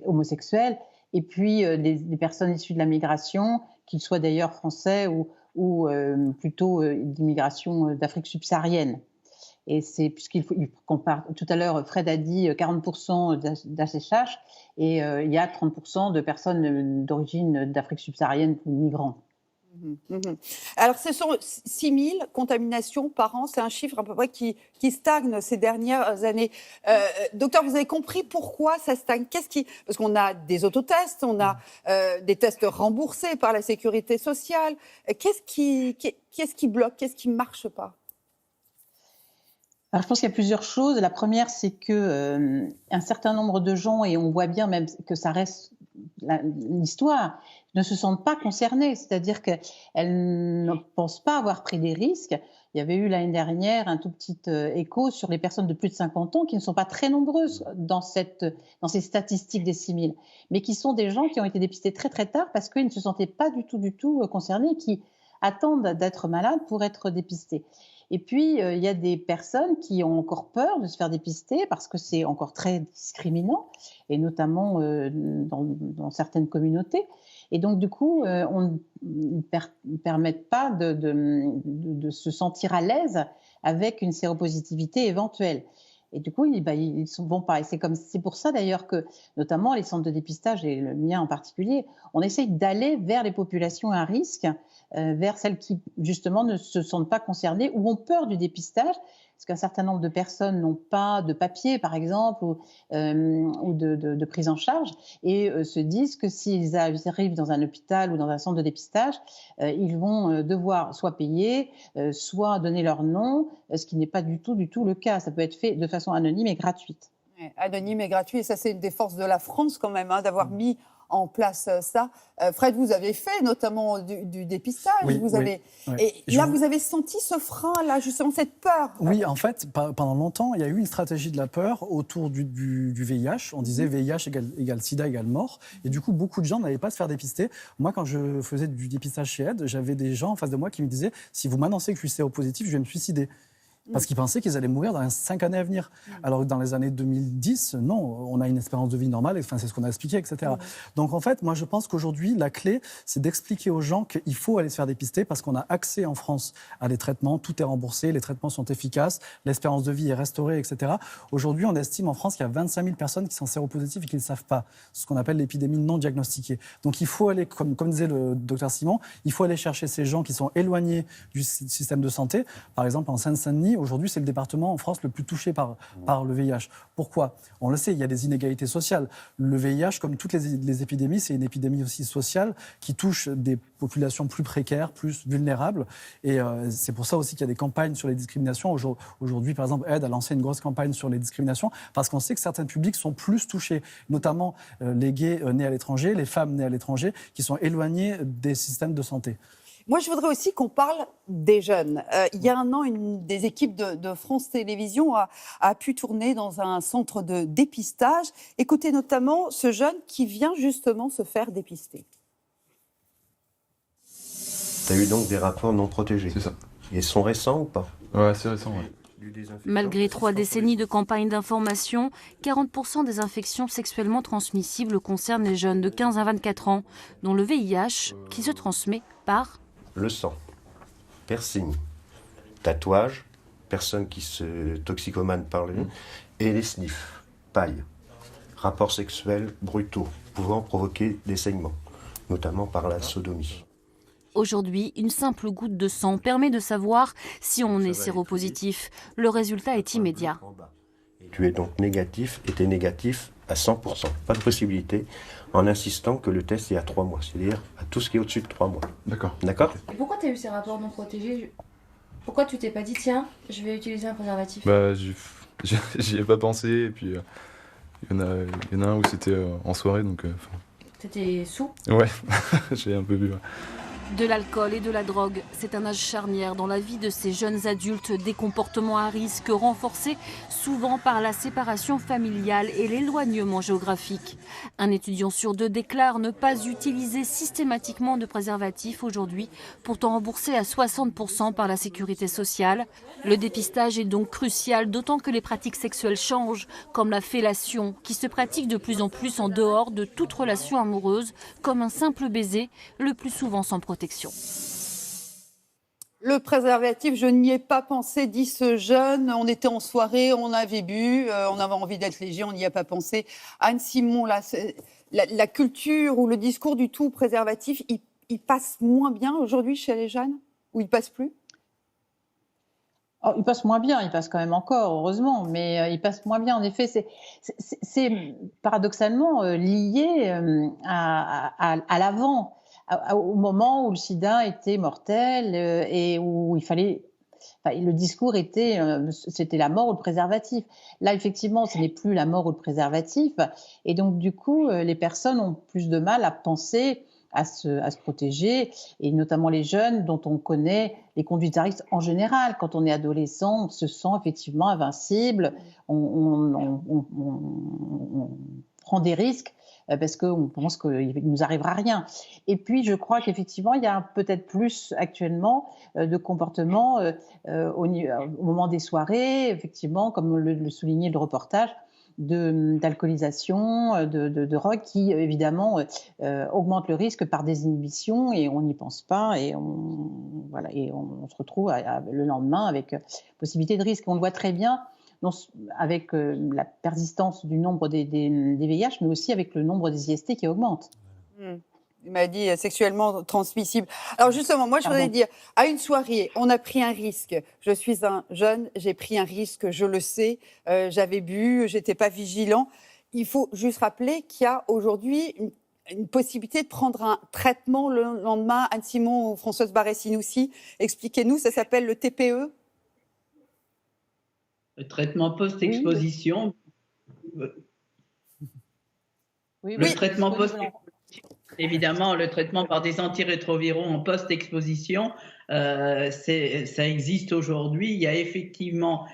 Speaker 6: homosexuels, et puis les personnes issues de la migration, qu'ils soient d'ailleurs français ou plutôt d'immigration d'Afrique subsaharienne. Et c'est puisqu'il compare. Tout à l'heure, Fred a dit 40% d'ACHH et il y a 30% de personnes d'origine d'Afrique subsaharienne ou migrants.
Speaker 1: Alors, ce sont 6000 contaminations par an. C'est un chiffre à peu près qui stagne ces dernières années. Docteur, vous avez compris pourquoi ça stagne? Parce qu'on a des autotests, on a des tests remboursés par la sécurité sociale. Qu'est-ce qui bloque? Qu'est-ce qui ne marche pas?
Speaker 6: Alors, je pense qu'il y a plusieurs choses. La première, c'est que un certain nombre de gens, et on voit bien même que ça reste l'histoire, ne se sentent pas concernés. C'est-à-dire qu'elles ne pensent pas avoir pris des risques. Il y avait eu l'année dernière un tout petit écho sur les personnes de plus de 50 ans qui ne sont pas très nombreuses dans ces statistiques des 6000, mais qui sont des gens qui ont été dépistés très très tard parce qu'ils ne se sentaient pas du tout concernés, qui attendent d'être malades pour être dépistés. Et puis, il y a des personnes qui ont encore peur de se faire dépister parce que c'est encore très discriminant, et notamment dans certaines communautés. Et donc, du coup, on ne permettent pas de se sentir à l'aise avec une séropositivité éventuelle. Et du coup, ils vont pas. Et c'est pour ça d'ailleurs que, notamment les centres de dépistage, et le mien en particulier, on essaye d'aller vers les populations à risque, vers celles qui, justement, ne se sentent pas concernées ou ont peur du dépistage, parce qu'un certain nombre de personnes n'ont pas de papier, par exemple, ou de prise en charge, et se disent que s'ils arrivent dans un hôpital ou dans un centre de dépistage, ils vont devoir soit payer, soit donner leur nom, ce qui n'est pas du tout le cas. Ça peut être fait de façon anonyme et gratuite.
Speaker 1: Anonyme et gratuit, et ça c'est une des forces de la France quand même, d'avoir mis en place ça. Fred, vous avez fait notamment du dépistage.
Speaker 4: Oui.
Speaker 1: Et là, vous avez senti ce frein, là, justement, cette peur.
Speaker 4: Oui, en fait, pendant longtemps, il y a eu une stratégie de la peur autour du VIH. On disait VIH égale sida égale mort. Et du coup, beaucoup de gens n'allaient pas se faire dépister. Moi, quand je faisais du dépistage chez Aide, j'avais des gens en face de moi qui me disaient « Si vous m'annoncez que je suis séropositif, je vais me suicider ». Parce qu'ils pensaient qu'ils allaient mourir dans les 5 années à venir. Alors que dans les années 2010, non, on a une espérance de vie normale, enfin, c'est ce qu'on a expliqué, etc. Donc en fait, moi je pense qu'aujourd'hui, la clé, c'est d'expliquer aux gens qu'il faut aller se faire dépister parce qu'on a accès en France à des traitements, tout est remboursé, les traitements sont efficaces, l'espérance de vie est restaurée, etc. Aujourd'hui, on estime en France qu'il y a 25 000 personnes qui sont séropositives et qui ne le savent pas, ce qu'on appelle l'épidémie non diagnostiquée. Donc il faut aller, comme disait le docteur Simon, il faut aller chercher ces gens qui sont éloignés du système de santé. Par exemple, en Seine-Saint-Denis, aujourd'hui, c'est le département en France le plus touché par le VIH. Pourquoi ? On le sait, il y a des inégalités sociales. Le VIH, comme toutes les épidémies, c'est une épidémie aussi sociale qui touche des populations plus précaires, plus vulnérables. Et c'est pour ça aussi qu'il y a des campagnes sur les discriminations. Aujourd'hui, par exemple, Aide a lancé une grosse campagne sur les discriminations parce qu'on sait que certains publics sont plus touchés, notamment les gays nés à l'étranger, les femmes nées à l'étranger, qui sont éloignés des systèmes de santé.
Speaker 1: Moi, je voudrais aussi qu'on parle des jeunes. Il y a un an, une des équipes de France Télévisions a pu tourner dans un centre de dépistage. Écoutez notamment ce jeune qui vient justement se faire dépister.
Speaker 7: Tu as eu donc des rapports non protégés.
Speaker 8: C'est ça.
Speaker 7: Ils sont récents ou pas?
Speaker 8: Ouais, c'est récent, ouais.
Speaker 9: Malgré 3 décennies de campagne d'information, 40% des infections sexuellement transmissibles concernent les jeunes de 15 à 24 ans, dont le VIH, qui se transmet par
Speaker 7: le sang, piercing, tatouage, personne qui se toxicomane par le nez, et les sniffs, paille, rapports sexuels brutaux, pouvant provoquer des saignements, notamment par la sodomie.
Speaker 9: Aujourd'hui, une simple goutte de sang permet de savoir si on est séropositif. Le résultat est immédiat.
Speaker 7: Tu es donc négatif et tu es négatif à 100%. Pas de possibilité, en insistant que le test est à 3 mois, c'est-à-dire à tout ce qui est au-dessus de 3 mois.
Speaker 8: D'accord.
Speaker 7: D'accord?
Speaker 10: Et pourquoi tu as eu ces rapports non protégés? Pourquoi tu t'es pas dit, tiens, je vais utiliser un préservatif?
Speaker 8: Bah, j'y ai pas pensé, et puis il y en a un où c'était en soirée, donc...
Speaker 10: T'étais sous?
Speaker 8: Ouais, j'ai un peu bu. Ouais.
Speaker 9: De l'alcool et de la drogue, c'est un âge charnière dans la vie de ces jeunes adultes, des comportements à risque renforcés souvent par la séparation familiale et l'éloignement géographique. Un étudiant sur 2 déclare ne pas utiliser systématiquement de préservatif aujourd'hui, pourtant remboursé à 60% par la sécurité sociale. Le dépistage est donc crucial, d'autant que les pratiques sexuelles changent, comme la fellation, qui se pratique de plus en plus en dehors de toute relation amoureuse, comme un simple baiser, le plus souvent sans protection.
Speaker 1: Le préservatif, je n'y ai pas pensé, dit ce jeune. On était en soirée, on avait bu, on avait envie d'être léger, on n'y a pas pensé. Anne Simon, là, la culture ou le discours du tout préservatif, il passe moins bien aujourd'hui chez les jeunes? Ou il passe plus?
Speaker 6: Oh, il passe moins bien, il passe quand même encore, heureusement, mais il passe moins bien. En effet, c'est paradoxalement lié à l'avant. Au moment où le sida était mortel et où il fallait, enfin, le discours était, c'était la mort ou le préservatif. Là, effectivement, ce n'est plus la mort ou le préservatif, et donc du coup, les personnes ont plus de mal à penser à se protéger, et notamment les jeunes dont on connaît les conduites à risque en général. Quand on est adolescent, on se sent effectivement invincible, on prend des risques parce qu'on pense qu'il ne nous arrivera rien. Et puis, je crois qu'effectivement, il y a peut-être plus actuellement de comportements au moment des soirées, effectivement, comme le soulignait le reportage, d'alcoolisation, de drogue qui, évidemment, augmente le risque par désinhibition, et on n'y pense pas, et on se retrouve le lendemain avec possibilité de risque. On le voit très bien avec la persistance du nombre des VIH, mais aussi avec le nombre des IST qui augmente.
Speaker 1: Il m'a dit sexuellement transmissible. Alors justement, moi je voudrais dire, à une soirée, on a pris un risque. Je suis un jeune, j'ai pris un risque, je le sais, j'avais bu, j'étais pas vigilant. Il faut juste rappeler qu'il y a aujourd'hui une possibilité de prendre un traitement le lendemain. Anne Simon ou Françoise Barré-Sinoussi, expliquez-nous, ça s'appelle le TPE.
Speaker 3: Le traitement post-exposition.
Speaker 6: Oui,
Speaker 3: le traitement post-exposition. Évidemment, le traitement par des antirétroviraux en post-exposition, ça existe aujourd'hui. Il y a effectivement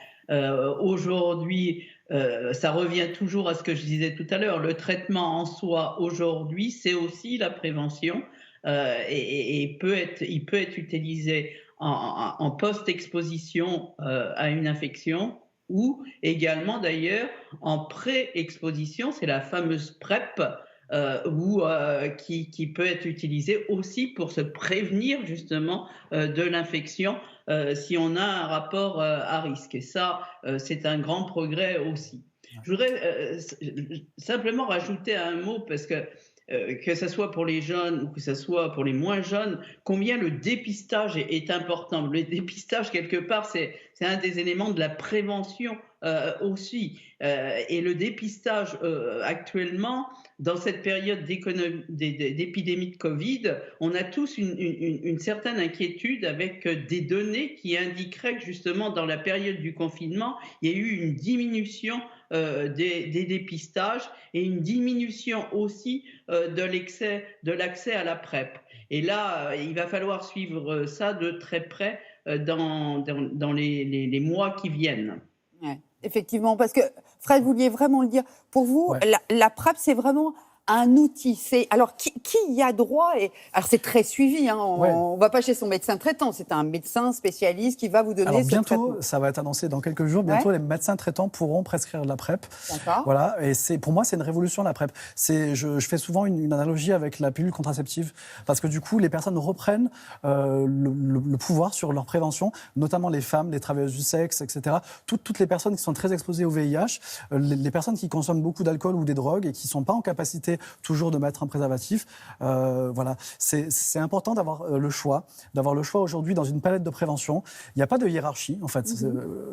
Speaker 3: aujourd'hui, ça revient toujours à ce que je disais tout à l'heure, le traitement en soi aujourd'hui, c'est aussi la prévention et il peut être utilisé en post-exposition à une infection, ou également d'ailleurs en pré-exposition, c'est la fameuse PrEP, qui peut être utilisé aussi pour se prévenir justement de l'infection si on a un rapport à risque. Et ça, c'est un grand progrès aussi. Je voudrais simplement rajouter un mot, parce que ce soit pour les jeunes ou que ce soit pour les moins jeunes, combien le dépistage est important. Le dépistage, quelque part, c'est un des éléments de la prévention aussi. Et le dépistage actuellement, dans cette période d'épidémie de Covid, on a tous une certaine inquiétude avec des données qui indiqueraient que justement dans la période du confinement, il y a eu une diminution des dépistages et une diminution aussi de l'accès à la PrEP. Et là, il va falloir suivre ça de très près dans les mois qui viennent.
Speaker 1: Ouais, effectivement, parce que Fred, vous vouliez vraiment le dire. Pour vous, la PrEP, c'est vraiment un outil. Alors, qui y a droit alors, c'est très suivi. Hein, on ne va pas chez son médecin traitant. C'est un médecin spécialiste qui va vous donner
Speaker 4: Alors,
Speaker 1: ce
Speaker 4: bientôt,
Speaker 1: traitement.
Speaker 4: ça va être annoncé dans quelques jours. Bientôt, les médecins traitants pourront prescrire de la PrEP.
Speaker 1: D'accord.
Speaker 4: Voilà. Et pour moi, c'est une révolution, la PrEP. Je fais souvent une analogie avec la pilule contraceptive. Parce que du coup, les personnes reprennent le pouvoir sur leur prévention, notamment les femmes, les travailleuses du sexe, etc. Toutes les personnes qui sont très exposées au VIH, les personnes qui consomment beaucoup d'alcool ou des drogues et qui ne sont pas en capacité toujours de mettre un préservatif. Voilà. C'est important d'avoir le choix aujourd'hui dans une palette de prévention. Il n'y a pas de hiérarchie, en fait.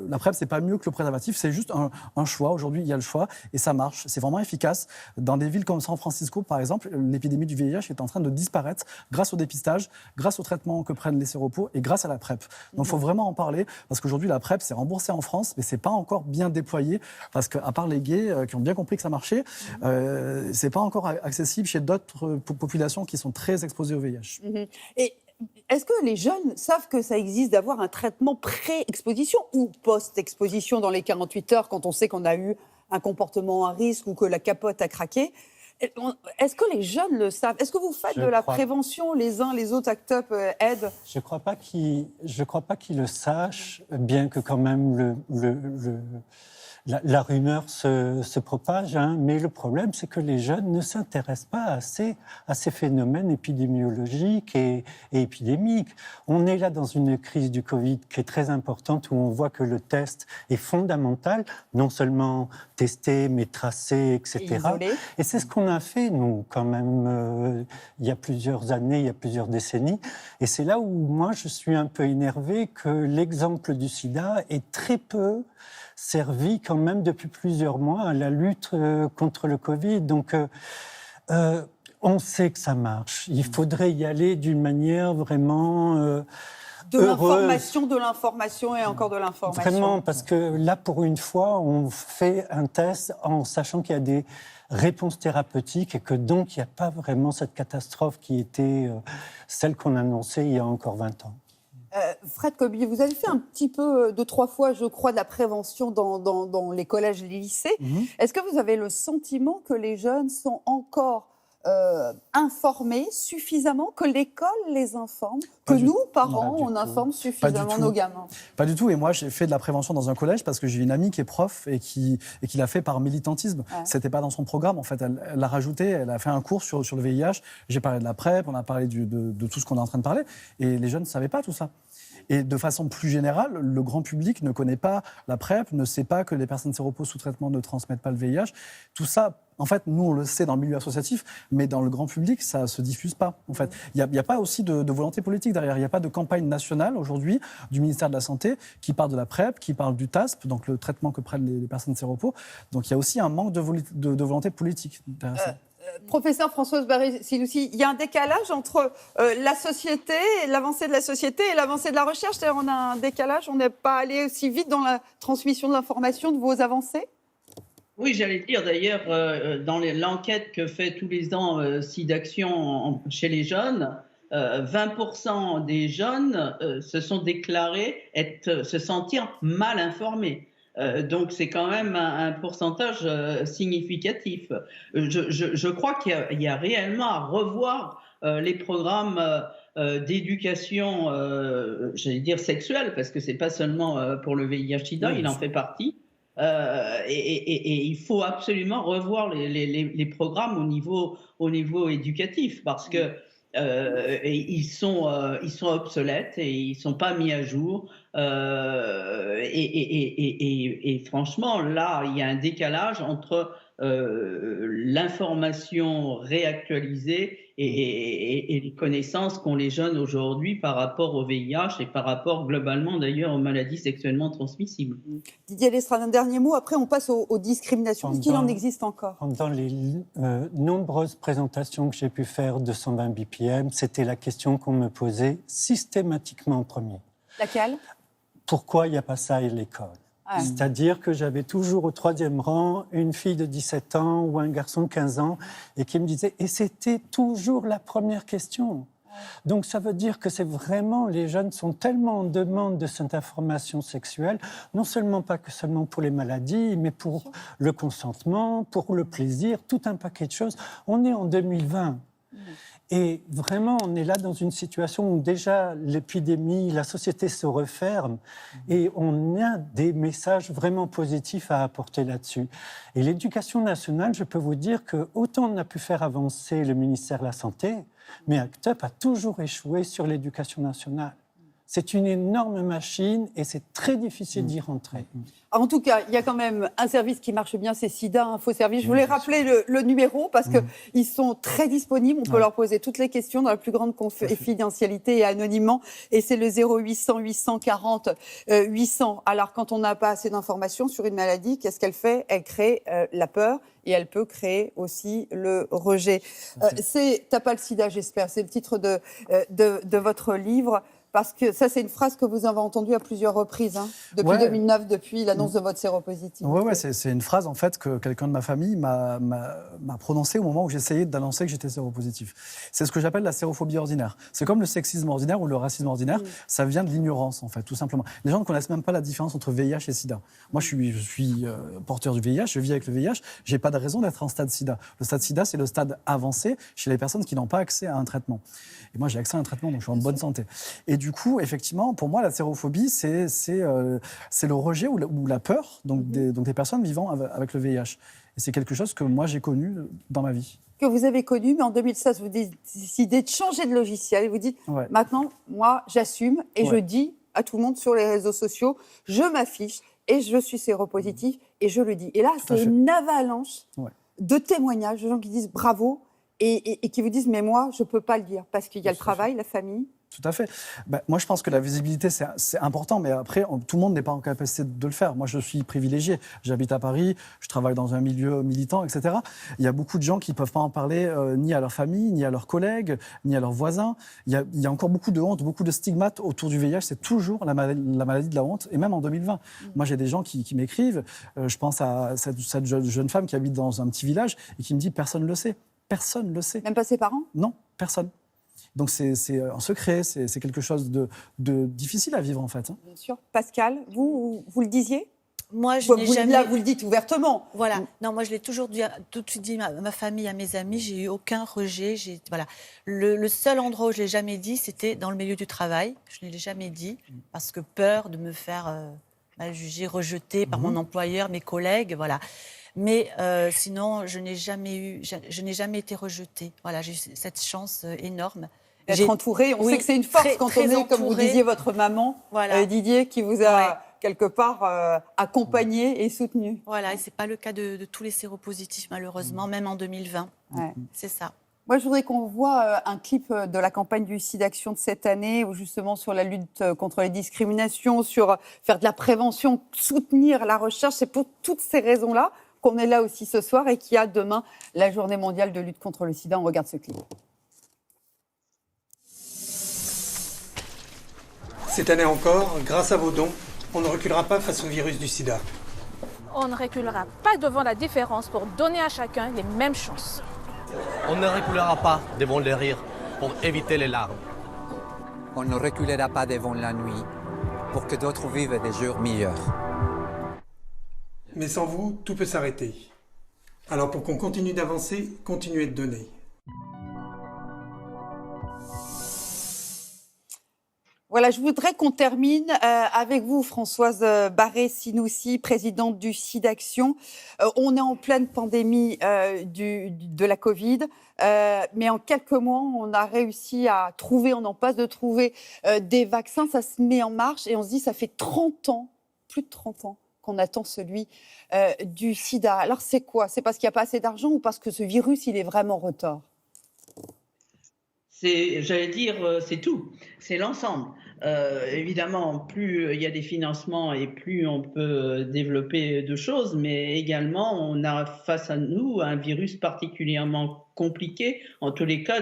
Speaker 4: La PrEP, c'est pas mieux que le préservatif, c'est juste un choix. Aujourd'hui, il y a le choix et ça marche. C'est vraiment efficace. Dans des villes comme San Francisco, par exemple, l'épidémie du VIH est en train de disparaître grâce au dépistage, grâce au traitement que prennent les séropos et grâce à la PrEP. Donc, il faut vraiment en parler parce qu'aujourd'hui, la PrEP, c'est remboursé en France, mais c'est pas encore bien déployé parce qu'à part les gays qui ont bien compris que ça marchait, c'est pas encore accessible chez d'autres populations qui sont très exposées au VIH.
Speaker 1: Et est-ce que les jeunes savent que ça existe d'avoir un traitement pré-exposition ou post-exposition dans les 48 heures quand on sait qu'on a eu un comportement à risque ou que la capote a craqué? Est-ce que les jeunes le savent? Est-ce que vous faites de la prévention les uns les autres, ACT UP, Aide?
Speaker 2: Je ne crois pas qu'ils le sachent, bien que quand même la rumeur se propage, hein, mais le problème, c'est que les jeunes ne s'intéressent pas assez à ces phénomènes épidémiologiques et épidémiques. On est là dans une crise du Covid qui est très importante, où on voit que le test est fondamental, non seulement tester, mais tracer, etc. Et c'est ce qu'on a fait, nous, quand même, il y a plusieurs années, il y a plusieurs décennies. Et c'est là où, moi, je suis un peu énervé que l'exemple du sida est très peu servi quand même depuis plusieurs mois à la lutte contre le Covid. Donc, on sait que ça marche. Il faudrait y aller d'une manière vraiment
Speaker 1: de l'information et encore de l'information.
Speaker 2: Vraiment, parce que là, pour une fois, on fait un test en sachant qu'il y a des réponses thérapeutiques et que donc il n'y a pas vraiment cette catastrophe qui était celle qu'on annonçait il y a encore 20 ans.
Speaker 1: Fred Coby, vous avez fait un petit peu 2-3 fois, je crois, de la prévention dans les collèges et les lycées. Est-ce que vous avez le sentiment que les jeunes sont encore informés suffisamment, que l'école les informe, que nous, parents, on informe suffisamment nos gamins?
Speaker 4: Pas du tout. Et moi, j'ai fait de la prévention dans un collège parce que j'ai une amie qui est prof et qui l'a fait par militantisme. C'était pas dans son programme, en fait. Elle l'a rajouté, elle a fait un cours sur le VIH. J'ai parlé de la PrEP, on a parlé de tout ce qu'on est en train de parler. Et les jeunes ne savaient pas tout ça. Et de façon plus générale, le grand public ne connaît pas la PrEP, ne sait pas que les personnes séropos sous traitement ne transmettent pas le VIH. Tout ça, en fait, nous, on le sait dans le milieu associatif, mais dans le grand public, ça ne se diffuse pas, en fait. Il n'y a pas aussi de volonté politique derrière. Il n'y a pas de campagne nationale, aujourd'hui, du ministère de la Santé, qui parle de la PrEP, qui parle du TASP, donc le traitement que prennent les personnes séropos. Donc, il y a aussi un manque de volonté politique derrière ça.
Speaker 1: Professeur Françoise Barré-Sinoussi, il y a un décalage entre la société, l'avancée de la société et l'avancée de la recherche. C'est-à-dire on a un décalage, on n'est pas allé aussi vite dans la transmission de l'information de vos avancées?
Speaker 3: Oui, j'allais dire d'ailleurs, dans l'enquête que fait tous les ans SIDAction chez les jeunes, 20% des jeunes se sont déclarés se sentir mal informés. Donc c'est quand même un pourcentage significatif. Je crois qu'il y a réellement à revoir les programmes d'éducation, j'allais dire sexuelle, parce que c'est pas seulement pour le VIH/SIDA, il en fait partie. Et il faut absolument revoir les programmes au niveau éducatif, parce que ils sont obsolètes et ils sont pas mis à jour. Et franchement, là, il y a un décalage entre l'information réactualisée et les connaissances qu'ont les jeunes aujourd'hui par rapport au VIH et par rapport globalement d'ailleurs aux maladies sexuellement transmissibles.
Speaker 1: Didier Lestrade, un dernier mot, après on passe aux discriminations. Est-ce qu'il en existe encore?
Speaker 2: Dans les nombreuses présentations que j'ai pu faire de 120 BPM, c'était la question qu'on me posait systématiquement en premier.
Speaker 1: Laquelle?
Speaker 2: Pourquoi il n'y a pas ça à l'école? C'est-à-dire que j'avais toujours au 3e rang une fille de 17 ans ou un garçon de 15 ans et qui me disait, et c'était toujours la première question. Donc ça veut dire que c'est vraiment, les jeunes sont tellement en demande de cette information sexuelle, non seulement pas que seulement pour les maladies, mais pour le consentement, pour le plaisir, tout un paquet de choses. On est en 2020. Et vraiment, on est là dans une situation où déjà l'épidémie, la société se referme et on a des messages vraiment positifs à apporter là-dessus. Et l'éducation nationale, je peux vous dire que autant on a pu faire avancer le ministère de la Santé, mais ACT UP a toujours échoué sur l'éducation nationale. C'est une énorme machine et c'est très difficile d'y rentrer.
Speaker 1: En tout cas, il y a quand même un service qui marche bien, c'est SIDA Info Service. Je voulais rappeler le numéro parce qu'ils sont très disponibles. On peut leur poser toutes les questions dans la plus grande confidentialité et anonymement. Et c'est le 0800 840 800. Alors, quand on n'a pas assez d'informations sur une maladie, qu'est-ce qu'elle fait? Elle crée la peur et elle peut créer aussi le rejet. T'as pas le sida, j'espère. C'est le titre de votre livre. Parce que ça, c'est une phrase que vous avez entendue à plusieurs reprises, depuis 2009, depuis l'annonce de votre séropositivité.
Speaker 4: Oui, c'est une phrase en fait que quelqu'un de ma famille m'a prononcée au moment où j'essayais d'annoncer que j'étais séropositif. C'est ce que j'appelle la sérophobie ordinaire. C'est comme le sexisme ordinaire ou le racisme ordinaire, ça vient de l'ignorance en fait, tout simplement. Les gens ne connaissent même pas la différence entre VIH et SIDA. Moi, je suis porteur du VIH, je vis avec le VIH, j'ai pas de raison d'être en stade SIDA. Le stade SIDA, c'est le stade avancé chez les personnes qui n'ont pas accès à un traitement. Et moi, j'ai accès à un traitement, donc je suis en bonne santé. Et du coup, effectivement, pour moi, la sérophobie, c'est le rejet ou la peur donc des personnes vivant avec le VIH. Et c'est quelque chose que moi, j'ai connu dans ma vie.
Speaker 1: Que vous avez connu, mais en 2016, vous décidez de changer de logiciel et vous dites, maintenant, moi, j'assume et je dis à tout le monde sur les réseaux sociaux, je m'affiche et je suis séropositif et je le dis. Et là, c'est une avalanche de témoignages de gens qui disent bravo et qui vous disent, mais moi, je ne peux pas le dire parce qu'il y a le travail, la famille.
Speaker 4: Tout à fait. Moi, je pense que la visibilité, c'est important, mais après, tout le monde n'est pas en capacité de le faire. Moi, je suis privilégié. J'habite à Paris, je travaille dans un milieu militant, etc. Il y a beaucoup de gens qui ne peuvent pas en parler ni à leur famille, ni à leurs collègues, ni à leurs voisins. Il y a encore beaucoup de honte, beaucoup de stigmates autour du VIH. C'est toujours la maladie de la honte, et même en 2020. Moi, j'ai des gens qui m'écrivent. Je pense à cette jeune femme qui habite dans un petit village et qui me dit « personne ne le sait ». Personne ne le sait.
Speaker 1: Même pas ses parents?
Speaker 4: Non, personne. Donc c'est un secret, c'est quelque chose de difficile à vivre en fait.
Speaker 1: Bien sûr. Pascal, vous le disiez?
Speaker 5: Moi, je n'ai jamais...
Speaker 1: Là, vous le dites ouvertement.
Speaker 5: Voilà. Non, moi, je l'ai toujours dit, tout de suite dit à ma famille, à mes amis, j'ai eu aucun rejet. Voilà. Le seul endroit où je ne l'ai jamais dit, c'était dans le milieu du travail. Je ne l'ai jamais dit parce que peur de me faire mal juger, rejeter par mon employeur, mes collègues, voilà. Mais sinon, je n'ai jamais été rejetée. Voilà, j'ai eu cette chance énorme.
Speaker 1: D'être entourée, on sait que c'est une force quand on est, comme vous disiez, votre maman, Didier, qui vous a quelque part accompagné et soutenu.
Speaker 5: Voilà, et ce n'est pas le cas de tous les séropositifs, malheureusement, même en 2020. C'est ça.
Speaker 1: Moi, je voudrais qu'on voit un clip de la campagne du SIDAction de cette année, où justement sur la lutte contre les discriminations, sur faire de la prévention, soutenir la recherche. C'est pour toutes ces raisons-là qu'on est là aussi ce soir et qu'il y a demain la journée mondiale de lutte contre le sida. On regarde ce clip.
Speaker 11: Cette année encore, grâce à vos dons, on ne reculera pas face au virus du sida.
Speaker 12: On ne reculera pas devant la différence pour donner à chacun les mêmes chances.
Speaker 13: On ne reculera pas devant les rires pour éviter les larmes.
Speaker 14: On ne reculera pas devant la nuit pour que d'autres vivent des jours meilleurs.
Speaker 11: Mais sans vous, tout peut s'arrêter. Alors pour qu'on continue d'avancer, continuez de donner.
Speaker 1: Voilà, je voudrais qu'on termine avec vous, Françoise Barré-Sinoussi, présidente du SIDAction. On est en pleine pandémie de la Covid, mais en quelques mois, on a réussi à trouver, on en passe de trouver des vaccins. Ça se met en marche et on se dit, ça fait 30 ans, plus de 30 ans, qu'on attend celui du sida. Alors c'est quoi? C'est parce qu'il n'y a pas assez d'argent ou parce que ce virus, il est vraiment retors?
Speaker 3: J'allais dire, c'est tout, c'est l'ensemble. Évidemment, plus il y a des financements et plus on peut développer de choses, mais également on a face à nous un virus particulièrement compliqué. En tous les cas,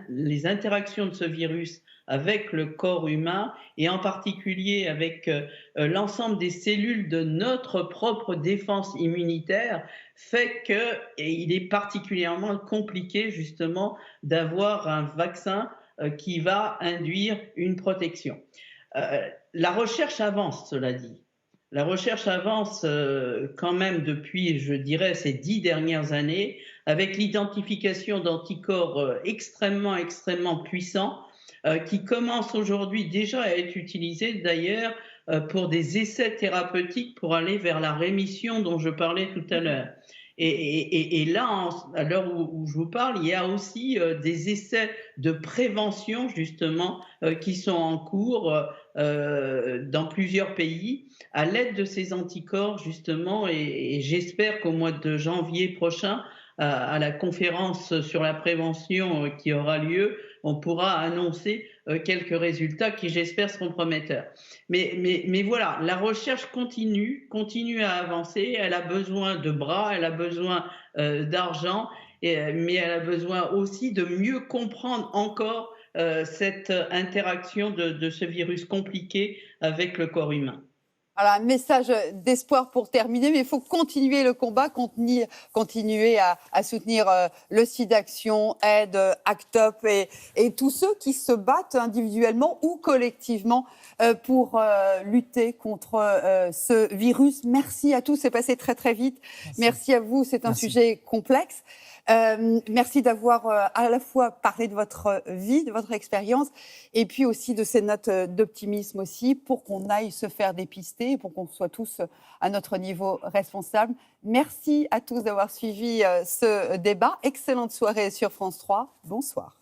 Speaker 3: les interactions de ce virus avec le corps humain et en particulier avec l'ensemble des cellules de notre propre défense immunitaire fait qu'il est particulièrement compliqué justement d'avoir un vaccin qui va induire une protection. La recherche avance, cela dit. La recherche avance quand même depuis, je dirais, ces 10 dernières années, avec l'identification d'anticorps extrêmement puissants, qui commencent aujourd'hui déjà à être utilisés d'ailleurs pour des essais thérapeutiques pour aller vers la rémission dont je parlais tout à l'heure. Et là, à l'heure où je vous parle, il y a aussi des essais de prévention, justement, qui sont en cours dans plusieurs pays, à l'aide de ces anticorps, justement, et j'espère qu'au mois de janvier prochain, à la conférence sur la prévention qui aura lieu, on pourra annoncer quelques résultats qui, j'espère, seront prometteurs. Mais voilà, la recherche continue à avancer. Elle a besoin de bras, elle a besoin d'argent, mais elle a besoin aussi de mieux comprendre encore cette interaction de ce virus compliqué avec le corps humain.
Speaker 1: Voilà, un message d'espoir pour terminer, mais il faut continuer le combat, continuer à soutenir le SIDAction, Aide, ACT UP et tous ceux qui se battent individuellement ou collectivement pour lutter contre ce virus. Merci à tous, c'est passé très vite. Merci à vous, c'est un sujet complexe. Merci d'avoir à la fois parlé de votre vie, de votre expérience, et puis aussi de ces notes d'optimisme aussi, pour qu'on aille se faire dépister, pour qu'on soit tous à notre niveau responsable. Merci à tous d'avoir suivi ce débat. Excellente soirée sur France 3. Bonsoir.